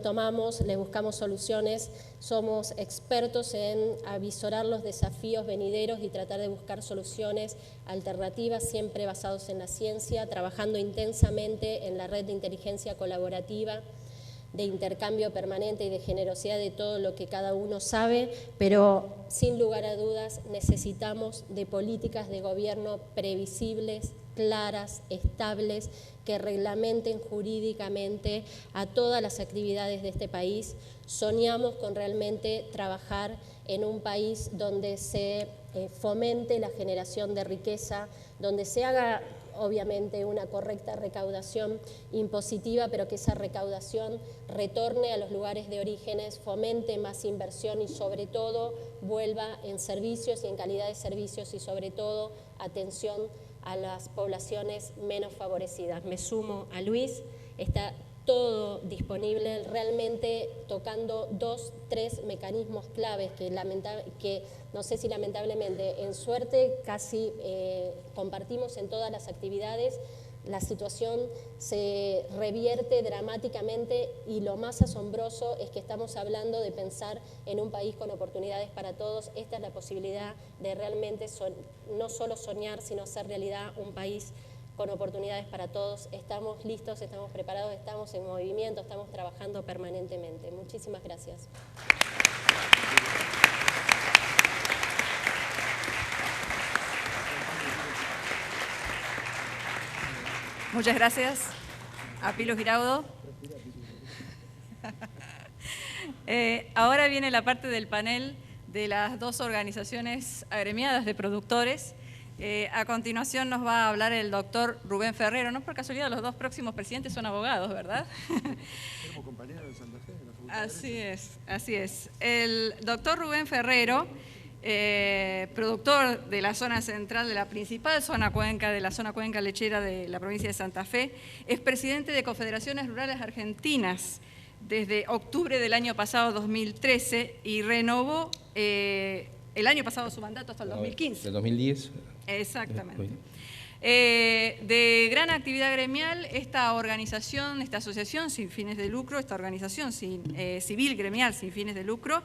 tomamos, les buscamos soluciones, somos expertos en avisorar los desafíos venideros y tratar de buscar soluciones alternativas, siempre basados en la ciencia, trabajando intensamente en la red de inteligencia colaborativa, de intercambio permanente y de generosidad de todo lo que cada uno sabe, pero sin lugar a dudas necesitamos de políticas de gobierno previsibles, claras, estables, que reglamenten jurídicamente a todas las actividades de este país. Soñamos con realmente trabajar en un país donde se fomente la generación de riqueza, donde se haga obviamente una correcta recaudación impositiva, pero que esa recaudación retorne a los lugares de orígenes, fomente más inversión y sobre todo vuelva en servicios y en calidad de servicios y sobre todo atención a las poblaciones menos favorecidas. Me sumo a Luis, está todo disponible, realmente tocando 2, 3 mecanismos claves que no sé si lamentablemente en suerte casi compartimos en todas las actividades. la situación se revierte dramáticamente y lo más asombroso es que estamos hablando de pensar en un país con oportunidades para todos. Esta es la posibilidad de realmente no solo soñar, sino hacer realidad un país con oportunidades para todos. Estamos listos, estamos preparados, estamos en movimiento, estamos trabajando permanentemente. Muchísimas gracias. Muchas gracias a Pilo Giraudo. Ahora viene la parte del panel de las dos organizaciones agremiadas de productores. A continuación nos va a hablar el doctor Rubén Ferrero. No por casualidad, los dos próximos presidentes son abogados, ¿verdad? Somos compañeros de Santa Fe, en la Facultad de Derecho. Así es. El doctor Rubén Ferrero, productor de la zona central de la principal zona cuenca, de la zona cuenca lechera de la provincia de Santa Fe, es presidente de Confederaciones Rurales Argentinas desde octubre del año pasado, 2013, y renovó el año pasado su mandato hasta el 2015. Del 2010. Exactamente. De gran actividad gremial, esta organización, esta asociación sin fines de lucro, esta organización civil gremial sin fines de lucro,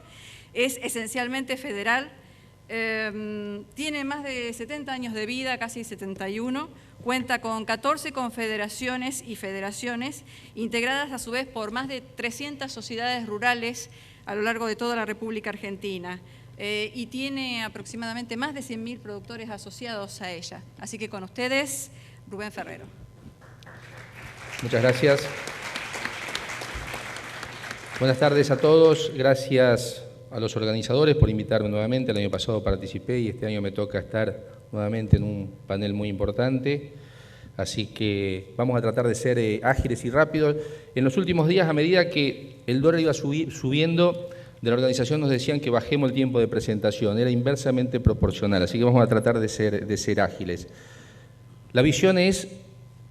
es esencialmente federal, tiene más de 70 años de vida, casi 71, cuenta con 14 confederaciones y federaciones, integradas a su vez por más de 300 sociedades rurales a lo largo de toda la República Argentina. Y tiene aproximadamente más de 100.000 productores asociados a ella. Así que con ustedes, Rubén Ferrero. Muchas gracias. Buenas tardes a todos. Gracias a los organizadores por invitarme nuevamente. El año pasado participé y este año me toca estar nuevamente en un panel muy importante. Así que vamos a tratar de ser ágiles y rápidos. En los últimos días, a medida que el dólar iba subiendo, de la organización nos decían que bajemos el tiempo de presentación, era inversamente proporcional, así que vamos a tratar de ser ágiles. La visión es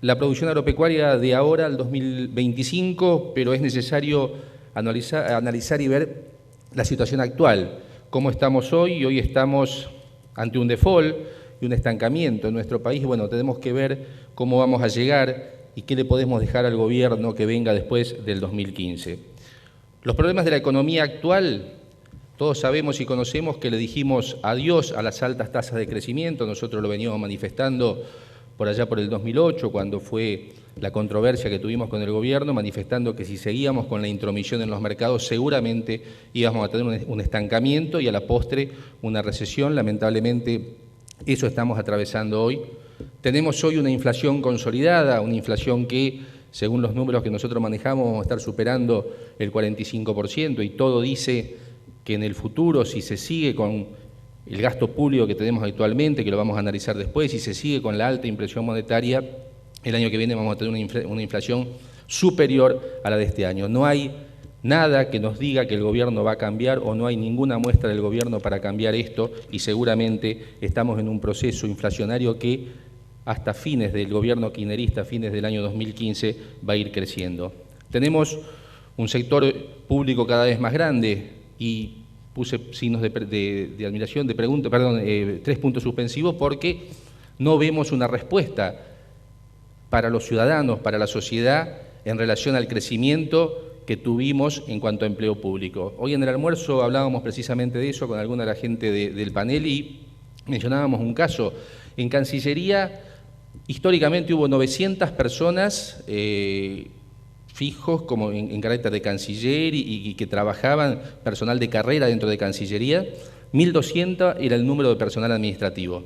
la producción agropecuaria de ahora al 2025, pero es necesario analizar y ver la situación actual, cómo estamos hoy, y hoy estamos ante un default y un estancamiento en nuestro país. Bueno, tenemos que ver cómo vamos a llegar y qué le podemos dejar al gobierno que venga después del 2015. Los problemas de la economía actual, todos sabemos y conocemos que le dijimos adiós a las altas tasas de crecimiento. Nosotros lo veníamos manifestando por allá por el 2008, cuando fue la controversia que tuvimos con el gobierno, manifestando que si seguíamos con la intromisión en los mercados seguramente íbamos a tener un estancamiento y a la postre una recesión. Lamentablemente eso estamos atravesando hoy. Tenemos hoy una inflación consolidada, una inflación que, según los números que nosotros manejamos, vamos a estar superando el 45%, y todo dice que en el futuro, si se sigue con el gasto público que tenemos actualmente, que lo vamos a analizar después, si se sigue con la alta impresión monetaria, el año que viene vamos a tener una inflación superior a la de este año. No hay nada que nos diga que el gobierno va a cambiar, o no hay ninguna muestra del gobierno para cambiar esto, y seguramente estamos en un proceso inflacionario que hasta fines del gobierno kirchnerista, fines del año 2015, va a ir creciendo. Tenemos un sector público cada vez más grande, y puse signos de admiración, de pregunta, perdón, 3 puntos suspensivos, porque no vemos una respuesta para los ciudadanos, para la sociedad, en relación al crecimiento que tuvimos en cuanto a empleo público. Hoy en el almuerzo hablábamos precisamente de eso con alguna de la gente del panel, y mencionábamos un caso. En Cancillería, históricamente hubo 900 personas fijos como en carácter de canciller y que trabajaban, personal de carrera dentro de Cancillería. 1.200 era el número de personal administrativo.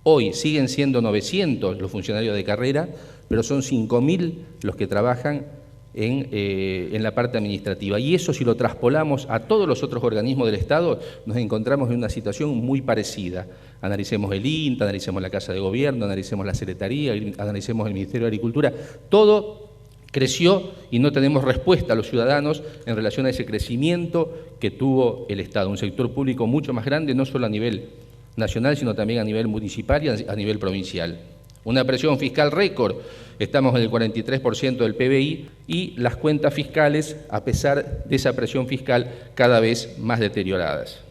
Hoy siguen siendo 900 los funcionarios de carrera, pero son 5.000 los que trabajan en la parte administrativa. Y eso, si lo traspolamos a todos los otros organismos del Estado, nos encontramos en una situación muy parecida. Analicemos el INTA, analicemos la Casa de Gobierno, analicemos la Secretaría, analicemos el Ministerio de Agricultura. Todo creció y no tenemos respuesta a los ciudadanos en relación a ese crecimiento que tuvo el Estado. Un sector público mucho más grande, no solo a nivel nacional, sino también a nivel municipal y a nivel provincial. Una presión fiscal récord, estamos en el 43% del PBI, y las cuentas fiscales, a pesar de esa presión fiscal, cada vez más deterioradas.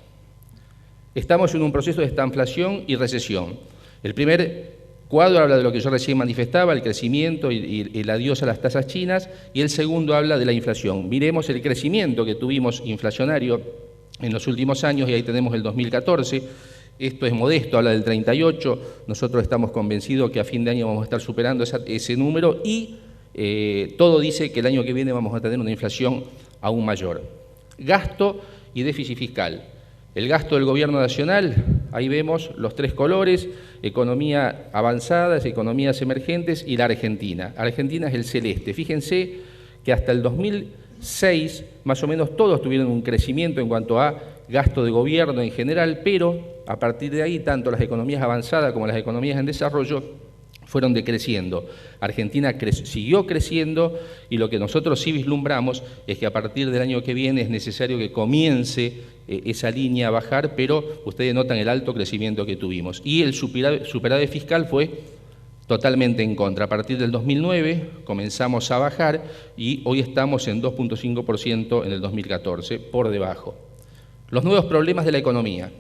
Estamos en un proceso de estanflación y recesión. El primer cuadro habla de lo que yo recién manifestaba, el crecimiento y el adiós a las tasas chinas, y el segundo habla de la inflación. Miremos el crecimiento que tuvimos inflacionario en los últimos años, y ahí tenemos el 2014, esto es modesto, habla del 38, nosotros estamos convencidos que a fin de año vamos a estar superando ese número, y todo dice que el año que viene vamos a tener una inflación aún mayor. Gasto y déficit fiscal. El gasto del gobierno nacional, ahí vemos los tres colores, economía avanzadas, economías emergentes y la Argentina. Argentina es el celeste. Fíjense que hasta el 2006 más o menos todos tuvieron un crecimiento en cuanto a gasto de gobierno en general, pero a partir de ahí tanto las economías avanzadas como las economías en desarrollo fueron decreciendo. Argentina siguió creciendo, y lo que nosotros sí vislumbramos es que a partir del año que viene es necesario que comience esa línea a bajar, pero ustedes notan el alto crecimiento que tuvimos. Y el superávit fiscal fue totalmente en contra. A partir del 2009 comenzamos a bajar y hoy estamos en 2.5% en el 2014, por debajo. Los nuevos problemas de la economía.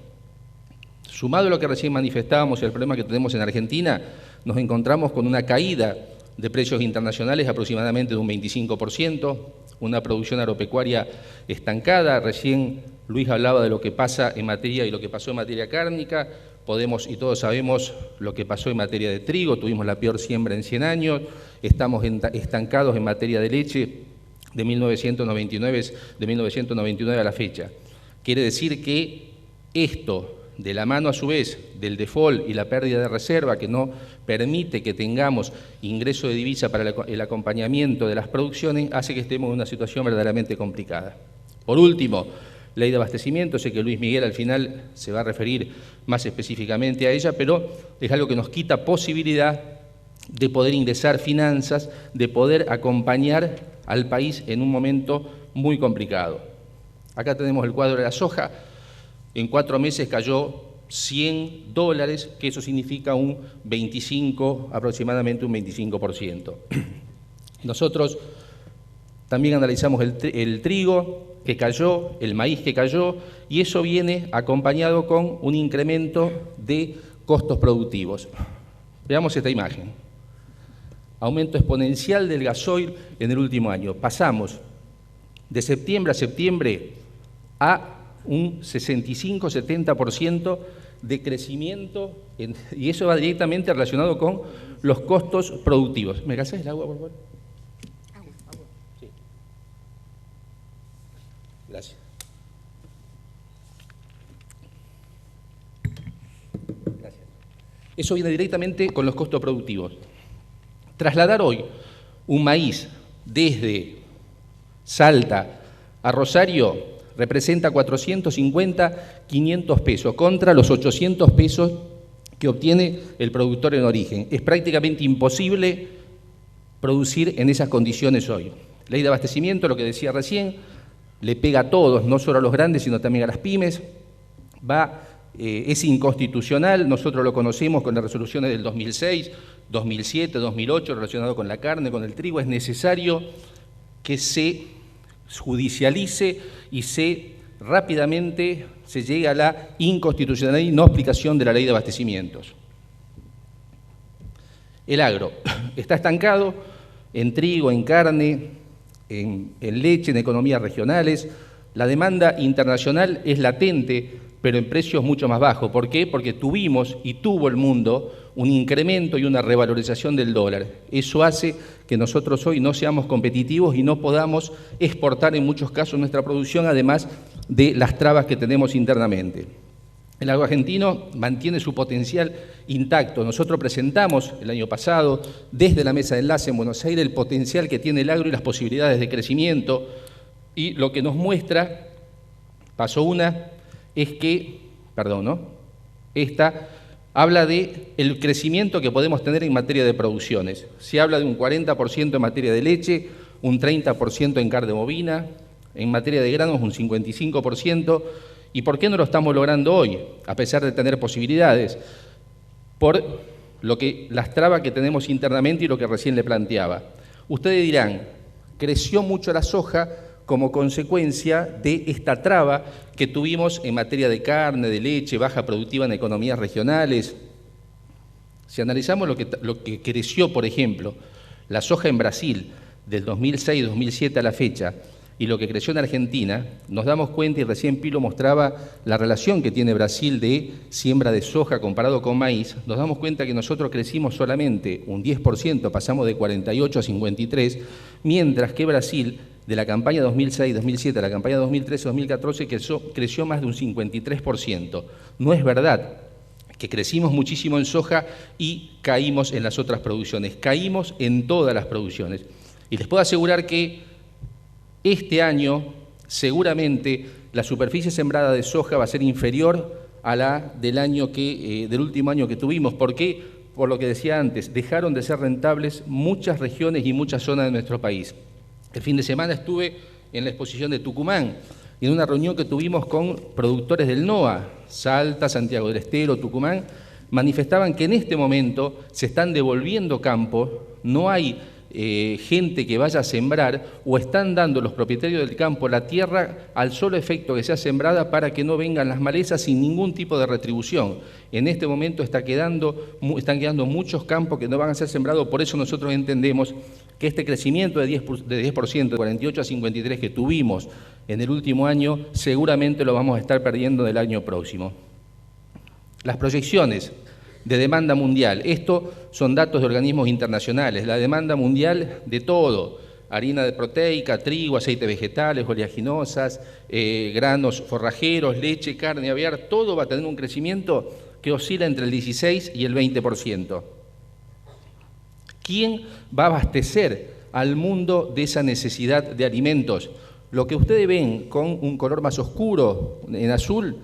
Sumado a lo que recién manifestábamos y el problema que tenemos en Argentina, nos encontramos con una caída de precios internacionales aproximadamente de un 25%, una producción agropecuaria estancada. Recién Luis hablaba de lo que pasa en materia y lo que pasó en materia cárnica. Podemos, y todos sabemos lo que pasó en materia de trigo, tuvimos la peor siembra en 100 años, estamos estancados en materia de leche de 1999 a la fecha. Quiere decir que esto, de la mano a su vez del default y la pérdida de reserva que no permite que tengamos ingreso de divisa para el acompañamiento de las producciones, hace que estemos en una situación verdaderamente complicada. Por último, ley de abastecimiento, sé que Luis Miguel al final se va a referir más específicamente a ella, pero es algo que nos quita posibilidad de poder ingresar finanzas, de poder acompañar al país en un momento muy complicado. Acá tenemos el cuadro de la soja. En 4 meses cayó $100, que eso significa aproximadamente un 25%. Nosotros también analizamos el trigo que cayó, el maíz que cayó, y eso viene acompañado con un incremento de costos productivos. Veamos esta imagen. Aumento exponencial del gasoil en el último año. Pasamos de septiembre a septiembre a un 65-70% de crecimiento, y eso va directamente relacionado con los costos productivos. ¿Me alcanzás el agua, por favor? Agua. Sí. Gracias. Gracias. Eso viene directamente con los costos productivos. Trasladar hoy un maíz desde Salta a Rosario representa 450, 500 pesos contra los 800 pesos que obtiene el productor en origen. Es prácticamente imposible producir en esas condiciones hoy. Ley de abastecimiento, lo que decía recién, le pega a todos, no solo a los grandes, sino también a las pymes. Es inconstitucional, nosotros lo conocemos con las resoluciones del 2006, 2007, 2008, relacionado con la carne, con el trigo. Es necesario que se judicialice y rápidamente se llegue a la inconstitucionalidad y no aplicación de la ley de abastecimientos. El agro está estancado en trigo, en carne, en leche, en economías regionales. La demanda internacional es latente, pero en precios mucho más bajos. ¿Por qué? Porque tuvimos y tuvo el mundo un incremento y una revalorización del dólar. Eso hace que nosotros hoy no seamos competitivos y no podamos exportar en muchos casos nuestra producción, además de las trabas que tenemos internamente. El agro argentino mantiene su potencial intacto. Nosotros presentamos el año pasado, desde la mesa de enlace en Buenos Aires, el potencial que tiene el agro y las posibilidades de crecimiento. Y lo que nos muestra, paso una, es que, esta habla de el crecimiento que podemos tener en materia de producciones. Se habla de un 40% en materia de leche, un 30% en carne bovina, en materia de granos un 55%. ¿Y por qué no lo estamos logrando hoy, a pesar de tener posibilidades? Por las trabas que tenemos internamente y lo que recién le planteaba. Ustedes dirán, creció mucho la soja como consecuencia de esta traba que tuvimos en materia de carne, de leche, baja productiva en economías regionales. Si analizamos lo que creció, por ejemplo, la soja en Brasil del 2006-2007 a la fecha y lo que creció en Argentina, nos damos cuenta, y recién Pilo mostraba la relación que tiene Brasil de siembra de soja comparado con maíz, nos damos cuenta que nosotros crecimos solamente un 10%, pasamos de 48 a 53, mientras que Brasil, de la campaña 2006-2007 a la campaña 2013-2014, creció más de un 53%. No es verdad que crecimos muchísimo en soja y caímos en las otras producciones, caímos en todas las producciones. Y les puedo asegurar que este año seguramente la superficie sembrada de soja va a ser inferior a la del último año que tuvimos. ¿Por qué? Por lo que decía antes, dejaron de ser rentables muchas regiones y muchas zonas de nuestro país. El fin de semana estuve en la exposición de Tucumán, en una reunión que tuvimos con productores del NOA, Salta, Santiago del Estero, Tucumán, manifestaban que en este momento se están devolviendo campo, no hay gente que vaya a sembrar, o están dando los propietarios del campo la tierra al solo efecto que sea sembrada para que no vengan las malezas sin ningún tipo de retribución. En este momento están quedando muchos campos que no van a ser sembrados, por eso nosotros entendemos que este crecimiento de 10%, de 48 a 53 que tuvimos en el último año, seguramente lo vamos a estar perdiendo del año próximo. Las proyecciones de demanda mundial. Esto son datos de organismos internacionales. La demanda mundial de todo, harina proteica, trigo, aceites vegetales, oleaginosas, granos forrajeros, leche, carne aviar, todo va a tener un crecimiento que oscila entre el 16 y el 20%. ¿Quién va a abastecer al mundo de esa necesidad de alimentos? Lo que ustedes ven con un color más oscuro, en azul,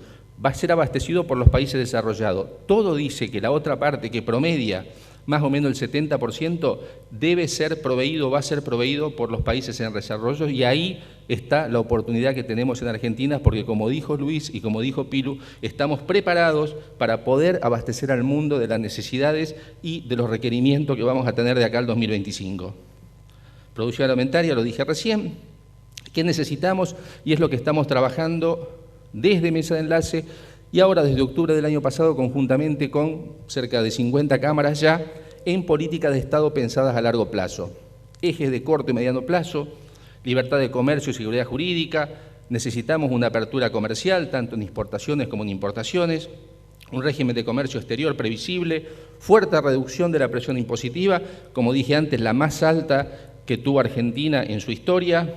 va a ser abastecido por los países desarrollados. Todo dice que la otra parte, que promedia más o menos el 70%, debe ser proveído, va a ser proveído por los países en desarrollo, y ahí está la oportunidad que tenemos en Argentina, porque como dijo Luis y como dijo Pilu, estamos preparados para poder abastecer al mundo de las necesidades y de los requerimientos que vamos a tener de acá al 2025. Producción alimentaria, lo dije recién. ¿Qué necesitamos? Y es lo que estamos trabajando desde Mesa de Enlace y ahora desde octubre del año pasado conjuntamente con cerca de 50 cámaras ya en políticas de Estado pensadas a largo plazo. Ejes de corto y mediano plazo, libertad de comercio y seguridad jurídica, necesitamos una apertura comercial tanto en exportaciones como en importaciones, un régimen de comercio exterior previsible, fuerte reducción de la presión impositiva, como dije antes, la más alta que tuvo Argentina en su historia,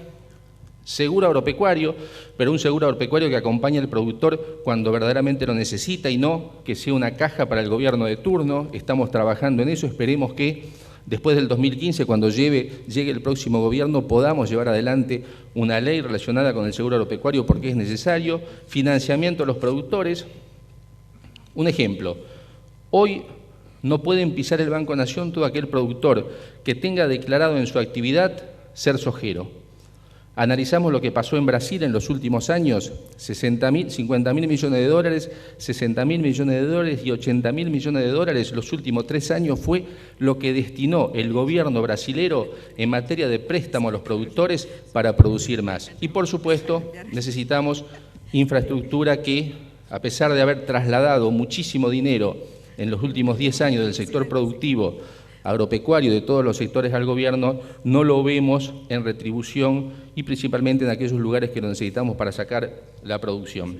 seguro agropecuario, pero un seguro agropecuario que acompañe al productor cuando verdaderamente lo necesita y no que sea una caja para el gobierno de turno. Estamos trabajando en eso, esperemos que después del 2015, cuando llegue el próximo gobierno, podamos llevar adelante una ley relacionada con el seguro agropecuario porque es necesario. Financiamiento a los productores. Un ejemplo, hoy no pueden pisar el Banco Nación todo aquel productor que tenga declarado en su actividad ser sojero. Analizamos lo que pasó en Brasil en los últimos años, 50.000 millones de dólares, 60.000 millones de dólares y 80.000 millones de dólares los últimos 3 años fue lo que destinó el gobierno brasilero en materia de préstamo a los productores para producir más. Y por supuesto necesitamos infraestructura que, a pesar de haber trasladado muchísimo dinero en los últimos 10 años del sector productivo agropecuario de todos los sectores al gobierno, no lo vemos en retribución y principalmente en aquellos lugares que lo necesitamos para sacar la producción.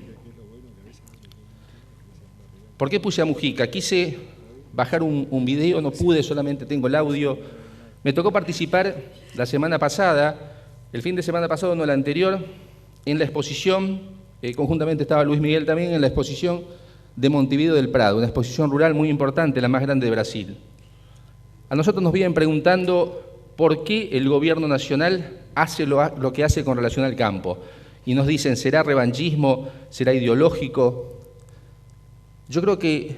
¿Por qué puse a Mujica? Quise bajar un video, no pude, solamente tengo el audio. Me tocó participar la semana pasada, el fin de semana pasado, no el anterior, en la exposición, conjuntamente estaba Luis Miguel también, en la exposición de Montevideo del Prado, una exposición rural muy importante, la más grande de Brasil. A nosotros nos vienen preguntando por qué el gobierno nacional hace lo que hace con relación al campo. Y nos dicen, ¿será revanchismo? ¿Será ideológico? Yo creo que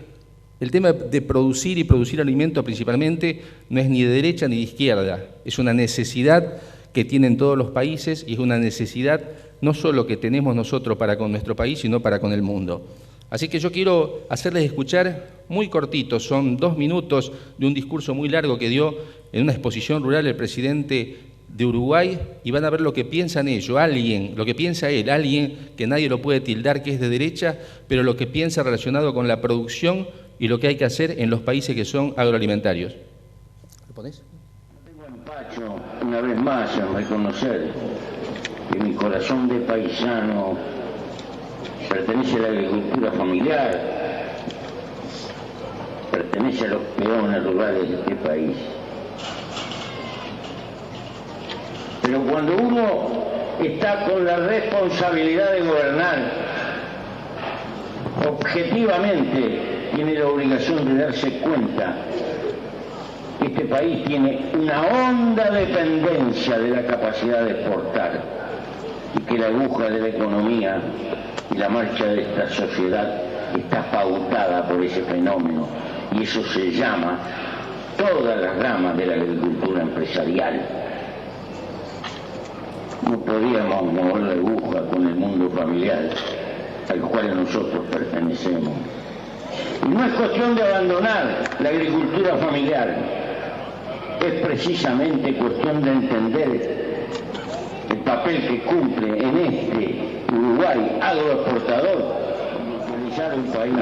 el tema de producir y producir alimentos principalmente no es ni de derecha ni de izquierda. Es una necesidad que tienen todos los países y es una necesidad no solo que tenemos nosotros para con nuestro país, sino para con el mundo. Así que yo quiero hacerles escuchar muy cortito, son 2 minutos de un discurso muy largo que dio en una exposición rural el presidente de Uruguay, y van a ver lo que piensan ellos, lo que piensa él, alguien que nadie lo puede tildar que es de derecha, pero lo que piensa relacionado con la producción y lo que hay que hacer en los países que son agroalimentarios. ¿Lo ponés? Tengo empacho una vez más en reconocer que mi corazón de paisano pertenece a la agricultura familiar, pertenece a los peones rurales de este país. Pero cuando uno está con la responsabilidad de gobernar, objetivamente tiene la obligación de darse cuenta que este país tiene una honda dependencia de la capacidad de exportar y que la aguja de la economía y la marcha de esta sociedad está pautada por ese fenómeno, y eso se llama todas las ramas de la agricultura empresarial. No podíamos mover la aguja con el mundo familiar al cual nosotros pertenecemos. Y no es cuestión de abandonar la agricultura familiar, es precisamente cuestión de entender el papel que cumple en este Uruguay agroexportador, utilizar un país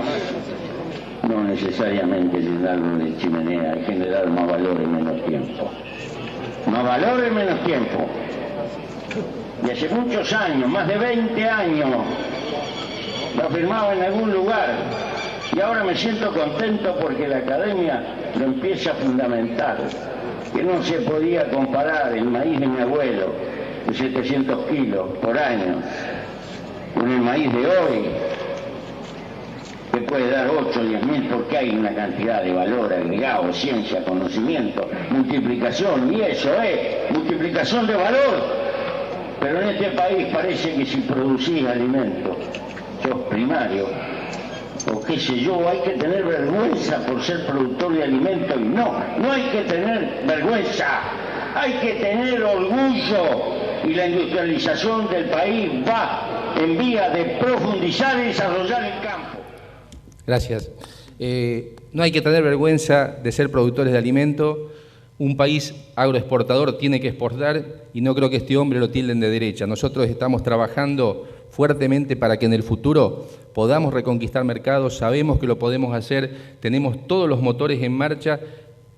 no necesariamente llenarlo de chimenea, es generar más valor en menos tiempo. Más valor en menos tiempo. Y hace muchos años, más de 20 años, lo afirmaba en algún lugar, y ahora me siento contento porque la academia lo empieza a fundamentar, que no se podía comparar el maíz de mi abuelo, de 700 kilos por año, con el maíz de hoy, que puede dar 8 o 10 mil, porque hay una cantidad de valor agregado, ciencia, conocimiento, multiplicación, y eso es multiplicación de valor. Pero en este país parece que si producís alimentos, sos primario, o qué sé yo, hay que tener vergüenza por ser productor de alimentos, y no hay que tener vergüenza, hay que tener orgullo, y la industrialización del país va en vía de profundizar y desarrollar el campo. Gracias. No hay que tener vergüenza de ser productores de alimentos. Un país agroexportador tiene que exportar, y no creo que este hombre lo tilden de derecha. Nosotros estamos trabajando fuertemente para que en el futuro podamos reconquistar mercados, sabemos que lo podemos hacer, tenemos todos los motores en marcha,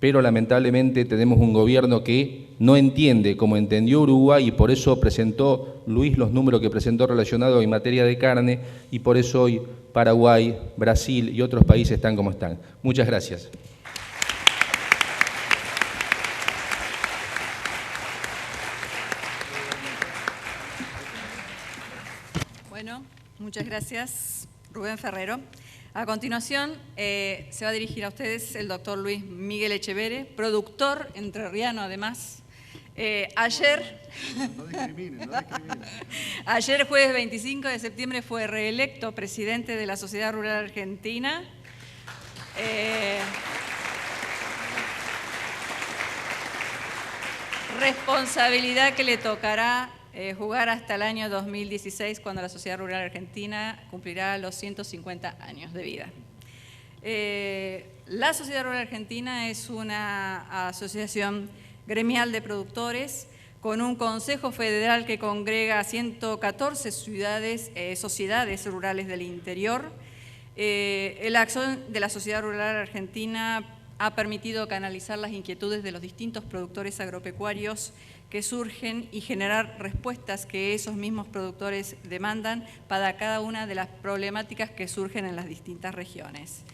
pero lamentablemente tenemos un gobierno que no entiende como entendió Uruguay, y por eso presentó Luis los números que presentó relacionados en materia de carne, y por eso hoy Paraguay, Brasil y otros países están como están. Muchas gracias. Bueno, muchas gracias, Rubén Ferrero. A continuación, se va a dirigir a ustedes el doctor Luis Miguel Echeverre, productor entrerriano además. Ayer, jueves 25 de septiembre, fue reelecto presidente de la Sociedad Rural Argentina. Responsabilidad que le tocará jugar hasta el año 2016, cuando la Sociedad Rural Argentina cumplirá los 150 años de vida. La Sociedad Rural Argentina es una asociación gremial de productores con un Consejo Federal que congrega 114 sociedades rurales del interior. La acción de la Sociedad Rural Argentina ha permitido canalizar las inquietudes de los distintos productores agropecuarios que surgen y generar respuestas que esos mismos productores demandan para cada una de las problemáticas que surgen en las distintas regiones.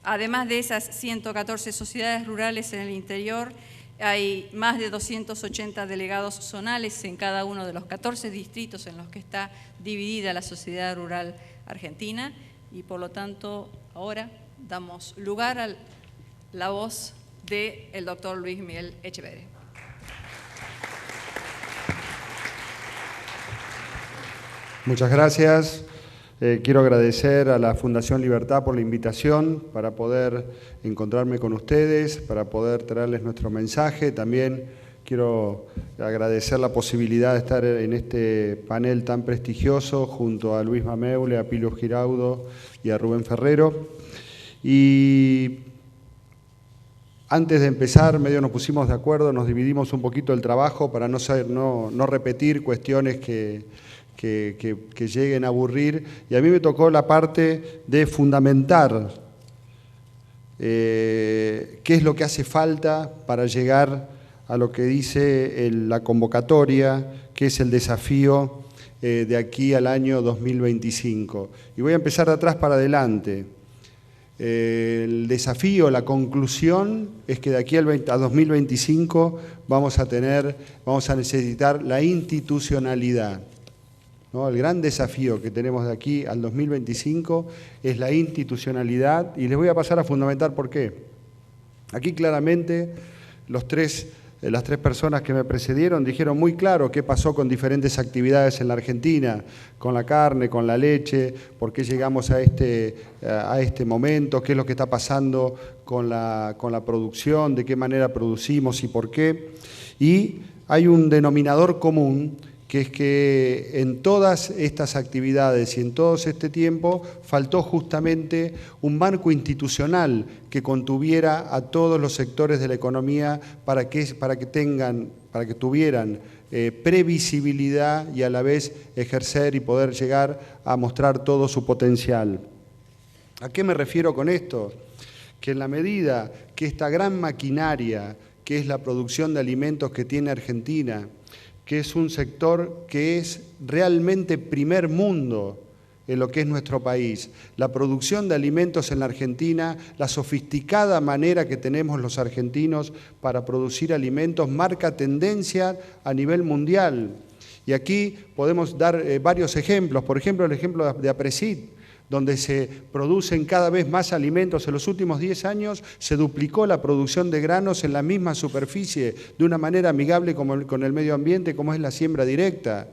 Además de esas 114 sociedades rurales en el interior, hay más de 280 delegados zonales en cada uno de los 14 distritos en los que está dividida la Sociedad Rural Argentina, y por lo tanto ahora damos lugar a la voz del doctor Luis Miguel Echeverre. Muchas gracias. Quiero agradecer a la Fundación Libertad por la invitación para poder encontrarme con ustedes, para poder traerles nuestro mensaje. También quiero agradecer la posibilidad de estar en este panel tan prestigioso junto a Luis Mameule, a Pilo Giraudo y a Rubén Ferrero. Y antes de empezar, medio nos pusimos de acuerdo, nos dividimos un poquito el trabajo para no repetir cuestiones que lleguen a aburrir, y a mí me tocó la parte de fundamentar qué es lo que hace falta para llegar a lo que dice la convocatoria, que es el desafío de aquí al año 2025. Y voy a empezar de atrás para adelante. El desafío, la conclusión, es que de aquí a 2025 vamos a necesitar la institucionalidad, ¿no? El gran desafío que tenemos de aquí al 2025 es la institucionalidad, y les voy a pasar a fundamentar por qué. Aquí claramente las tres personas que me precedieron dijeron muy claro qué pasó con diferentes actividades en la Argentina, con la carne, con la leche, por qué llegamos a este momento, qué es lo que está pasando con la producción, de qué manera producimos y por qué. Y hay un denominador común, que es que en todas estas actividades y en todo este tiempo faltó justamente un marco institucional que contuviera a todos los sectores de la economía para que tuvieran previsibilidad y a la vez ejercer y poder llegar a mostrar todo su potencial. ¿A qué me refiero con esto? Que en la medida que esta gran maquinaria, que es la producción de alimentos que tiene Argentina, que es un sector que es realmente primer mundo en lo que es nuestro país. La producción de alimentos en la Argentina, la sofisticada manera que tenemos los argentinos para producir alimentos, marca tendencia a nivel mundial. Y aquí podemos dar varios ejemplos. Por ejemplo, el ejemplo de Apresid, donde se producen cada vez más alimentos. En los últimos 10 años se duplicó la producción de granos en la misma superficie, de una manera amigable con el medio ambiente, como es la siembra directa.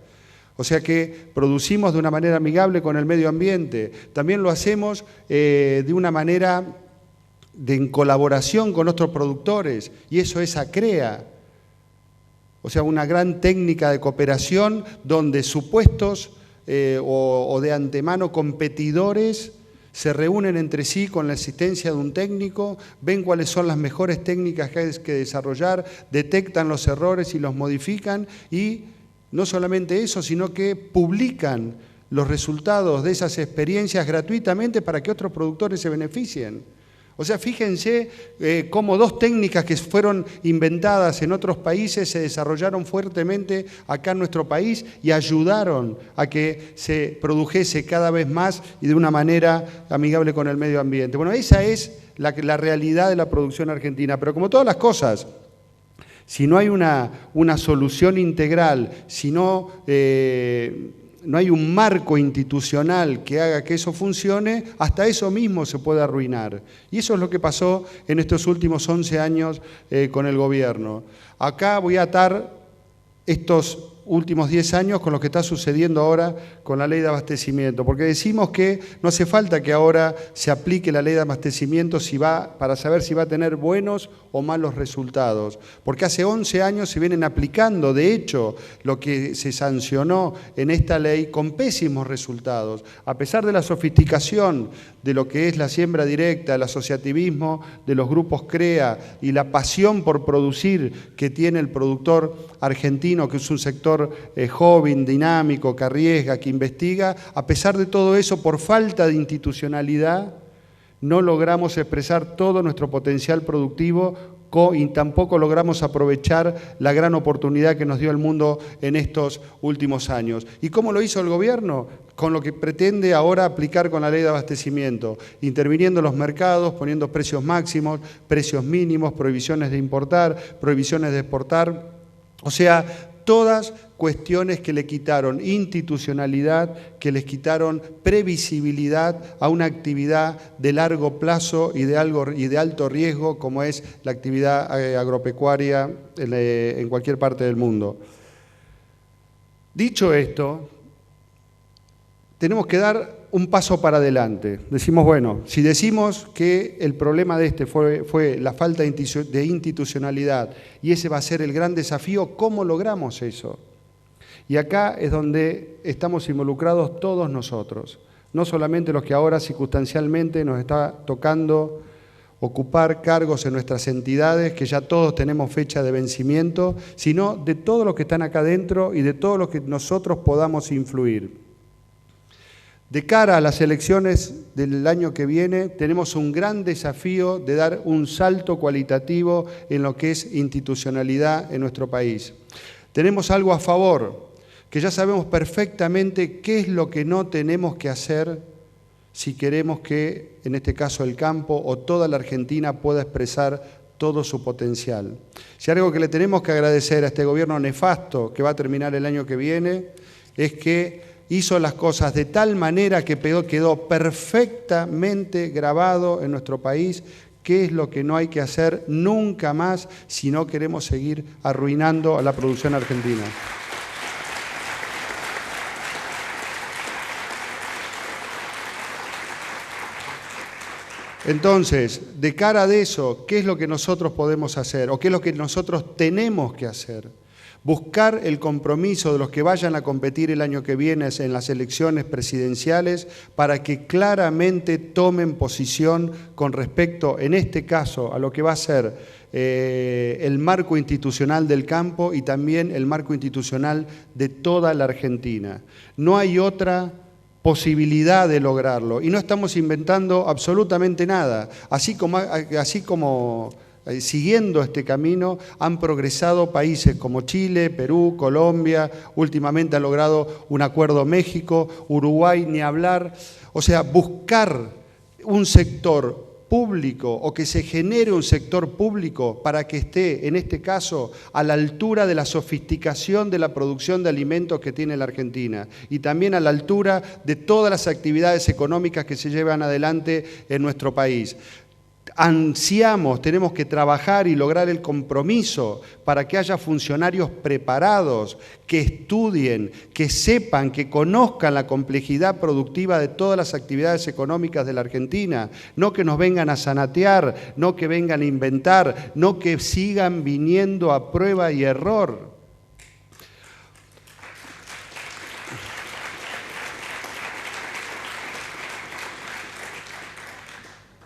O sea que producimos de una manera amigable con el medio ambiente. También lo hacemos de una manera en colaboración con otros productores, y eso es ACREA. O sea, una gran técnica de cooperación donde supuestos o de antemano competidores se reúnen entre sí con la asistencia de un técnico, ven cuáles son las mejores técnicas que hay que desarrollar, detectan los errores y los modifican, y no solamente eso, sino que publican los resultados de esas experiencias gratuitamente para que otros productores se beneficien. O sea, fíjense cómo dos técnicas que fueron inventadas en otros países se desarrollaron fuertemente acá en nuestro país y ayudaron a que se produjese cada vez más y de una manera amigable con el medio ambiente. Bueno, esa es la realidad de la producción argentina, pero como todas las cosas, si no hay una solución integral, si no hay un marco institucional que haga que eso funcione, hasta eso mismo se puede arruinar. Y eso es lo que pasó en estos últimos 11 años con el gobierno. Acá voy a atar estos últimos 10 años con lo que está sucediendo ahora con la ley de abastecimiento, porque decimos que no hace falta que ahora se aplique la ley de abastecimiento para saber si va a tener buenos o malos resultados, porque hace 11 años se vienen aplicando, de hecho, lo que se sancionó en esta ley con pésimos resultados. A pesar de la sofisticación de lo que es la siembra directa, el asociativismo de los grupos CREA y la pasión por producir que tiene el productor argentino, que es un sector joven, dinámico, que arriesga, que investiga, a pesar de todo eso, por falta de institucionalidad, no logramos expresar todo nuestro potencial productivo y tampoco logramos aprovechar la gran oportunidad que nos dio el mundo en estos últimos años. ¿Y cómo lo hizo el gobierno? Con lo que pretende ahora aplicar con la ley de abastecimiento, interviniendo en los mercados, poniendo precios máximos, precios mínimos, prohibiciones de importar, prohibiciones de exportar. O sea, todas cuestiones que le quitaron institucionalidad, que les quitaron previsibilidad a una actividad de largo plazo y de alto riesgo como es la actividad agropecuaria en cualquier parte del mundo. Dicho esto, tenemos que dar un paso para adelante. Decimos, bueno, si decimos que el problema de fue la falta de institucionalidad y ese va a ser el gran desafío, ¿cómo logramos eso? Y acá es donde estamos involucrados todos nosotros, no solamente los que ahora circunstancialmente nos está tocando ocupar cargos en nuestras entidades, que ya todos tenemos fecha de vencimiento, sino de todos los que están acá adentro y de todos los que nosotros podamos influir. De cara a las elecciones del año que viene, tenemos un gran desafío de dar un salto cualitativo en lo que es institucionalidad en nuestro país. Tenemos algo a favor, que ya sabemos perfectamente qué es lo que no tenemos que hacer si queremos que, en este caso, el campo o toda la Argentina pueda expresar todo su potencial. Si algo que le tenemos que agradecer a este gobierno nefasto que va a terminar el año que viene es que hizo las cosas de tal manera que quedó perfectamente grabado en nuestro país qué es lo que no hay que hacer nunca más si no queremos seguir arruinando a la producción argentina. Entonces, de cara a eso, ¿qué es lo que nosotros podemos hacer? ¿O qué es lo que nosotros tenemos que hacer? Buscar el compromiso de los que vayan a competir el año que viene en las elecciones presidenciales para que claramente tomen posición con respecto, en este caso, a lo que va a ser el marco institucional del campo y también el marco institucional de toda la Argentina. No hay otra posibilidad de lograrlo y no estamos inventando absolutamente nada, así como siguiendo este camino han progresado países como Chile, Perú, Colombia, últimamente ha logrado un acuerdo México, Uruguay, ni hablar. O sea, buscar un sector público o que se genere un sector público para que esté, en este caso, a la altura de la sofisticación de la producción de alimentos que tiene la Argentina y también a la altura de todas las actividades económicas que se llevan adelante en nuestro país. Ansiamos, tenemos que trabajar y lograr el compromiso para que haya funcionarios preparados, que estudien, que sepan, que conozcan la complejidad productiva de todas las actividades económicas de la Argentina, no que nos vengan a zanatear, no que vengan a inventar, no que sigan viniendo a prueba y error.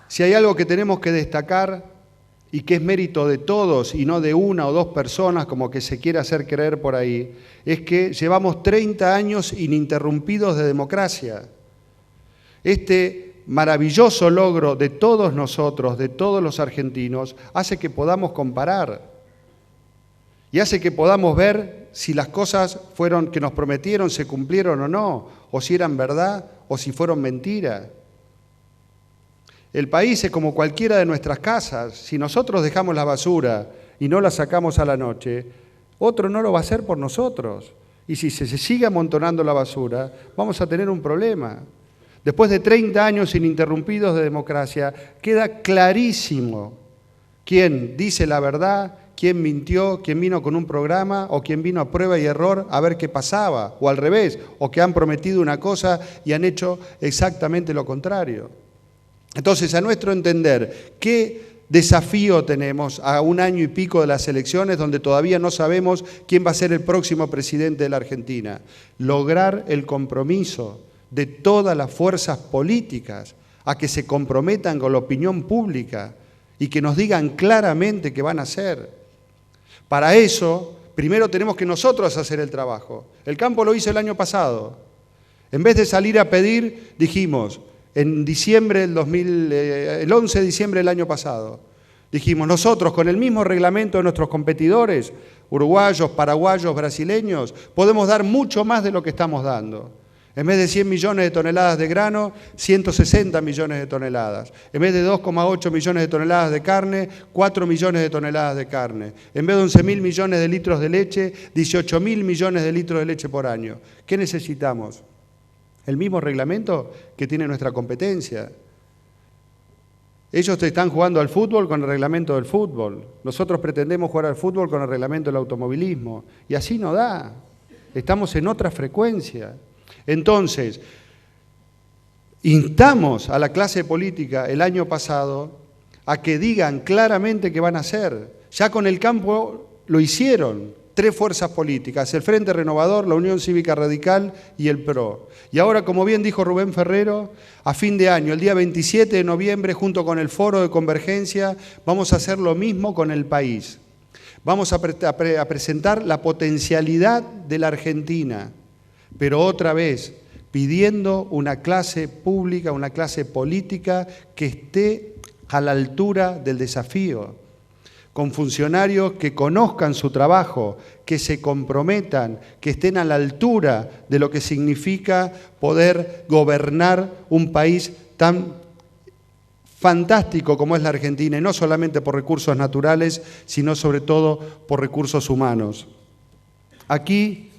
Si hay algo que tenemos que destacar y que es mérito de todos y no de una o dos personas como que se quiere hacer creer por ahí, es que llevamos 30 años ininterrumpidos de democracia. Este maravilloso logro de todos nosotros, de todos los argentinos, hace que podamos comparar y hace que podamos ver si las cosas que nos prometieron se cumplieron o no, o si eran verdad o si fueron mentira. El país es como cualquiera de nuestras casas. Si nosotros dejamos la basura y no la sacamos a la noche, otro no lo va a hacer por nosotros. Y si se sigue amontonando la basura, vamos a tener un problema. Después de 30 años ininterrumpidos de democracia, queda clarísimo quién dice la verdad, quién mintió, quién vino con un programa o quién vino a prueba y error a ver qué pasaba, o al revés, o que han prometido una cosa y han hecho exactamente lo contrario. Entonces, a nuestro entender, ¿qué desafío tenemos a un año y pico de las elecciones donde todavía no sabemos quién va a ser el próximo presidente de la Argentina? Lograr el compromiso de todas las fuerzas políticas a que se comprometan con la opinión pública y que nos digan claramente qué van a hacer. Para eso, primero tenemos que nosotros hacer el trabajo. El campo lo hizo el año pasado. En vez de salir a pedir, dijimos, en diciembre el 11 de diciembre del año pasado, dijimos nosotros con el mismo reglamento de nuestros competidores, uruguayos, paraguayos, brasileños, podemos dar mucho más de lo que estamos dando. En vez de 100 millones de toneladas de grano, 160 millones de toneladas. En vez de 2,8 millones de toneladas de carne, 4 millones de toneladas de carne. En vez de 11.000 millones de litros de leche, 18.000 millones de litros de leche por año. ¿Qué necesitamos? El mismo reglamento que tiene nuestra competencia. Ellos están jugando al fútbol con el reglamento del fútbol. Nosotros pretendemos jugar al fútbol con el reglamento del automovilismo. Y así no da. Estamos en otra frecuencia. Entonces, instamos a la clase política el año pasado a que digan claramente qué van a hacer. Ya con el campo lo hicieron. 3 fuerzas políticas, el Frente Renovador, la Unión Cívica Radical y el PRO. Y ahora, como bien dijo Rubén Ferrero, a fin de año, el día 27 de noviembre, junto con el Foro de Convergencia, vamos a hacer lo mismo con el país. Vamos a presentar la potencialidad de la Argentina, pero otra vez, pidiendo una clase pública, una clase política que esté a la altura del desafío, con funcionarios que conozcan su trabajo, que se comprometan, que estén a la altura de lo que significa poder gobernar un país tan fantástico como es la Argentina, y no solamente por recursos naturales, sino sobre todo por recursos humanos. Aquí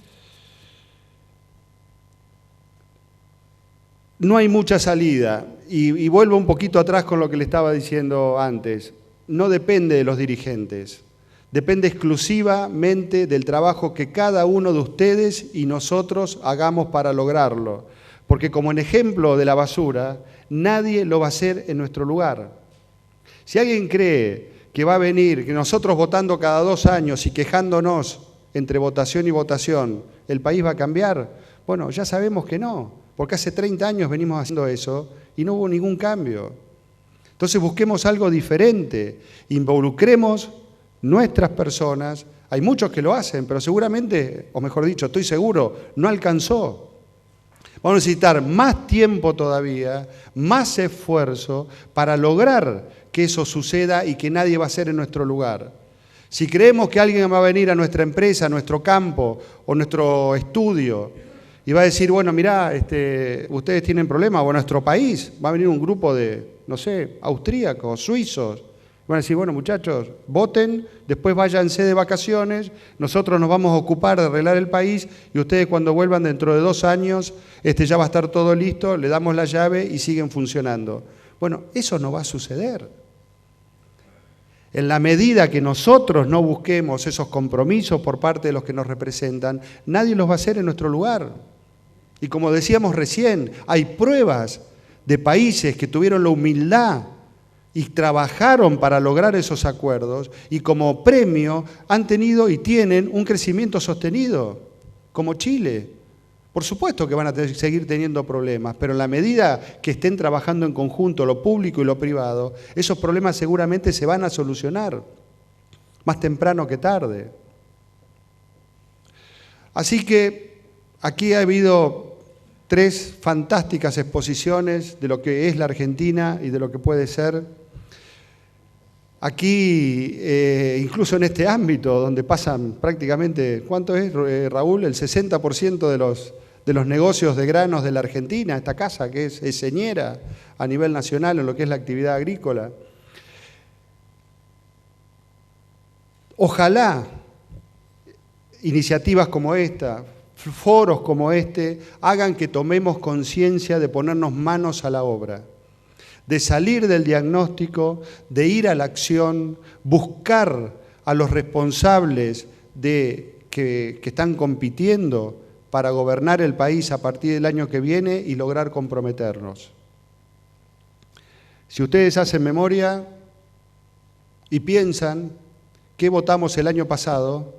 no hay mucha salida, y vuelvo un poquito atrás con lo que le estaba diciendo antes. No depende de los dirigentes, depende exclusivamente del trabajo que cada uno de ustedes y nosotros hagamos para lograrlo. Porque como en ejemplo de la basura, nadie lo va a hacer en nuestro lugar. Si alguien cree que va a venir, que nosotros votando cada 2 años y quejándonos entre votación y votación, el país va a cambiar, bueno, ya sabemos que no, porque hace 30 años venimos haciendo eso y no hubo ningún cambio. Entonces busquemos algo diferente, involucremos nuestras personas. Hay muchos que lo hacen, pero seguramente, o mejor dicho, estoy seguro, no alcanzó. Vamos a necesitar más tiempo todavía, más esfuerzo para lograr que eso suceda y que nadie va a hacer en nuestro lugar. Si creemos que alguien va a venir a nuestra empresa, a nuestro campo o nuestro estudio y va a decir, bueno, mirá, ustedes tienen problemas, o a nuestro país va a venir un grupo de, no sé, austríacos, suizos, van a decir, bueno, muchachos, voten, después váyanse de vacaciones, nosotros nos vamos a ocupar de arreglar el país y ustedes cuando vuelvan dentro de 2 años, ya va a estar todo listo, le damos la llave y siguen funcionando. Bueno, eso no va a suceder. En la medida que nosotros no busquemos esos compromisos por parte de los que nos representan, nadie los va a hacer en nuestro lugar. Y como decíamos recién, hay pruebas de países que tuvieron la humildad y trabajaron para lograr esos acuerdos y como premio han tenido y tienen un crecimiento sostenido, como Chile. Por supuesto que van a seguir teniendo problemas, pero en la medida que estén trabajando en conjunto lo público y lo privado, esos problemas seguramente se van a solucionar, más temprano que tarde. Así que aquí ha habido 3 fantásticas exposiciones de lo que es la Argentina y de lo que puede ser. Aquí, incluso en este ámbito, donde pasan prácticamente, ¿cuánto es, Raúl? El 60% de los negocios de granos de la Argentina, esta casa que es señera a nivel nacional en lo que es la actividad agrícola. Ojalá iniciativas como esta, foros como este, hagan que tomemos conciencia de ponernos manos a la obra, de salir del diagnóstico, de ir a la acción, buscar a los responsables que están compitiendo para gobernar el país a partir del año que viene y lograr comprometernos. Si ustedes hacen memoria y piensan qué votamos el año pasado,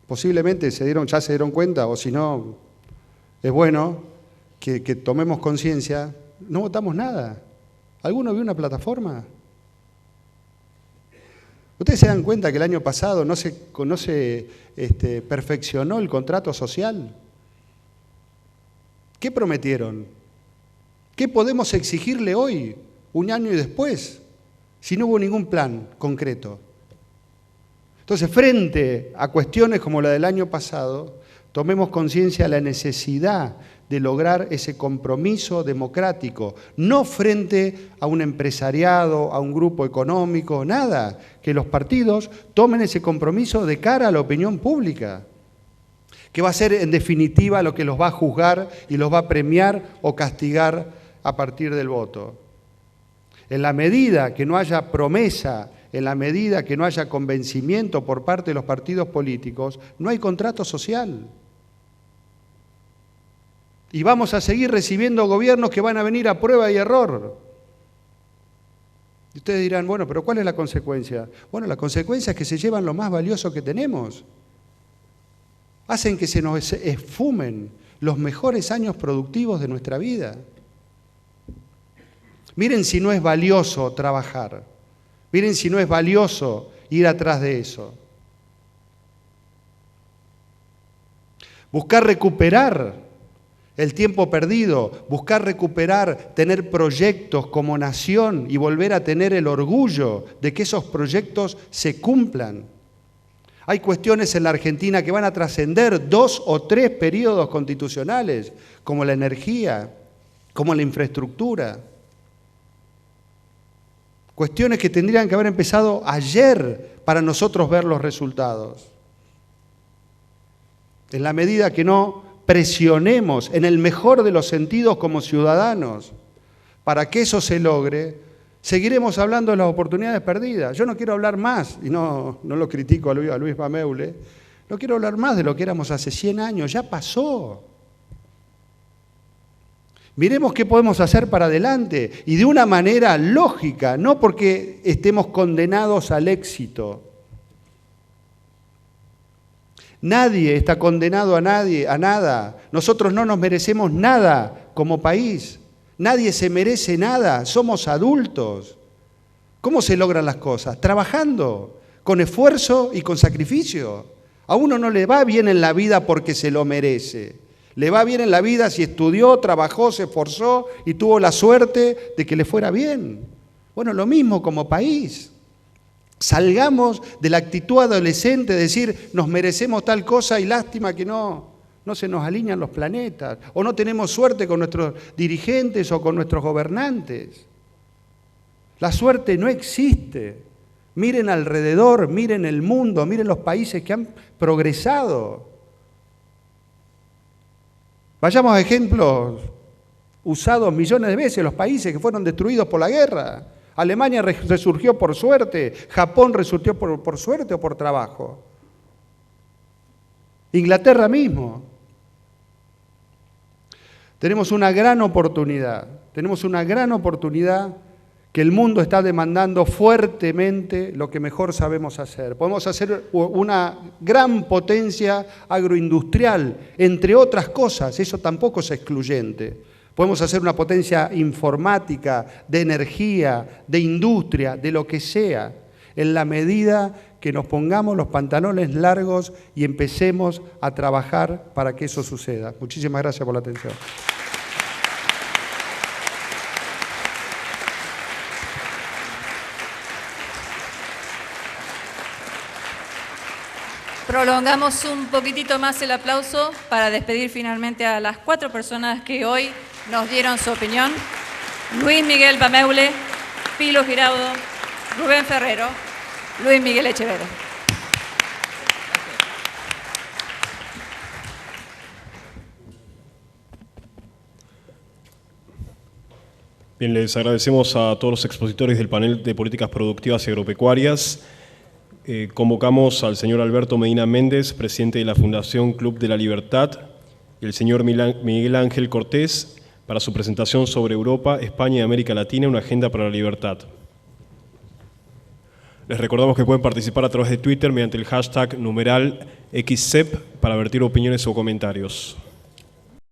posiblemente ya se dieron cuenta, o si no, es bueno que tomemos conciencia. No votamos nada. ¿Alguno vio una plataforma? ¿Ustedes se dan cuenta que el año pasado no se perfeccionó el contrato social? ¿Qué prometieron? ¿Qué podemos exigirle hoy, 1 año y después, si no hubo ningún plan concreto? Entonces, frente a cuestiones como la del año pasado, tomemos conciencia de la necesidad de lograr ese compromiso democrático, no frente a un empresariado, a un grupo económico, nada, que los partidos tomen ese compromiso de cara a la opinión pública, que va a ser en definitiva lo que los va a juzgar y los va a premiar o castigar a partir del voto. En la medida que no haya promesa, en la medida que no haya convencimiento por parte de los partidos políticos, no hay contrato social. Y vamos a seguir recibiendo gobiernos que van a venir a prueba y error. Y ustedes dirán, bueno, pero ¿cuál es la consecuencia? Bueno, la consecuencia es que se llevan lo más valioso que tenemos. Hacen que se nos esfumen los mejores años productivos de nuestra vida. Miren si no es valioso trabajar. Miren si no es valioso ir atrás de eso. Buscar recuperar el tiempo perdido, buscar recuperar, tener proyectos como nación y volver a tener el orgullo de que esos proyectos se cumplan. Hay cuestiones en la Argentina que van a trascender 2 o 3 periodos constitucionales, como la energía, como la infraestructura. Cuestiones que tendrían que haber empezado ayer para nosotros ver los resultados. En la medida que no presionemos en el mejor de los sentidos como ciudadanos para que eso se logre, seguiremos hablando de las oportunidades perdidas. Yo no quiero hablar más, y no lo critico a Luis Mameule, no quiero hablar más de lo que éramos hace 100 años, ya pasó. Miremos qué podemos hacer para adelante y de una manera lógica, no porque estemos condenados al éxito. Nadie está condenado a nada. Nosotros no nos merecemos nada como país. Nadie se merece nada. Somos adultos. ¿Cómo se logran las cosas? Trabajando, con esfuerzo y con sacrificio. A uno no le va bien en la vida porque se lo merece. Le va bien en la vida si estudió, trabajó, se esforzó y tuvo la suerte de que le fuera bien. Bueno, lo mismo como país. Salgamos de la actitud adolescente de decir nos merecemos tal cosa y lástima que no se nos alinean los planetas o no tenemos suerte con nuestros dirigentes o con nuestros gobernantes. La suerte no existe. Miren alrededor, miren el mundo, miren los países que han progresado. Vayamos a ejemplos usados millones de veces, los países que fueron destruidos por la guerra. Alemania resurgió por suerte, Japón resurgió por suerte o por trabajo. Inglaterra mismo. Tenemos una gran oportunidad que el mundo está demandando fuertemente lo que mejor sabemos hacer. Podemos hacer una gran potencia agroindustrial, entre otras cosas, eso tampoco es excluyente. Podemos hacer una potencia informática, de energía, de industria, de lo que sea, en la medida que nos pongamos los pantalones largos y empecemos a trabajar para que eso suceda. Muchísimas gracias por la atención. Prolongamos un poquitito más el aplauso para despedir finalmente a las 4 personas que hoy nos dieron su opinión. Luis Miguel Mameule, Pilo Giraudo, Rubén Ferrero, Luis Miguel Echeverría. Bien, les agradecemos a todos los expositores del panel de políticas productivas y agropecuarias. Convocamos al señor Alberto Medina Méndez, presidente de la Fundación Club de la Libertad, y el señor Miguel Ángel Cortés para su presentación sobre Europa, España y América Latina, una agenda para la libertad. Les recordamos que pueden participar a través de Twitter mediante el hashtag #XCEP para vertir opiniones o comentarios.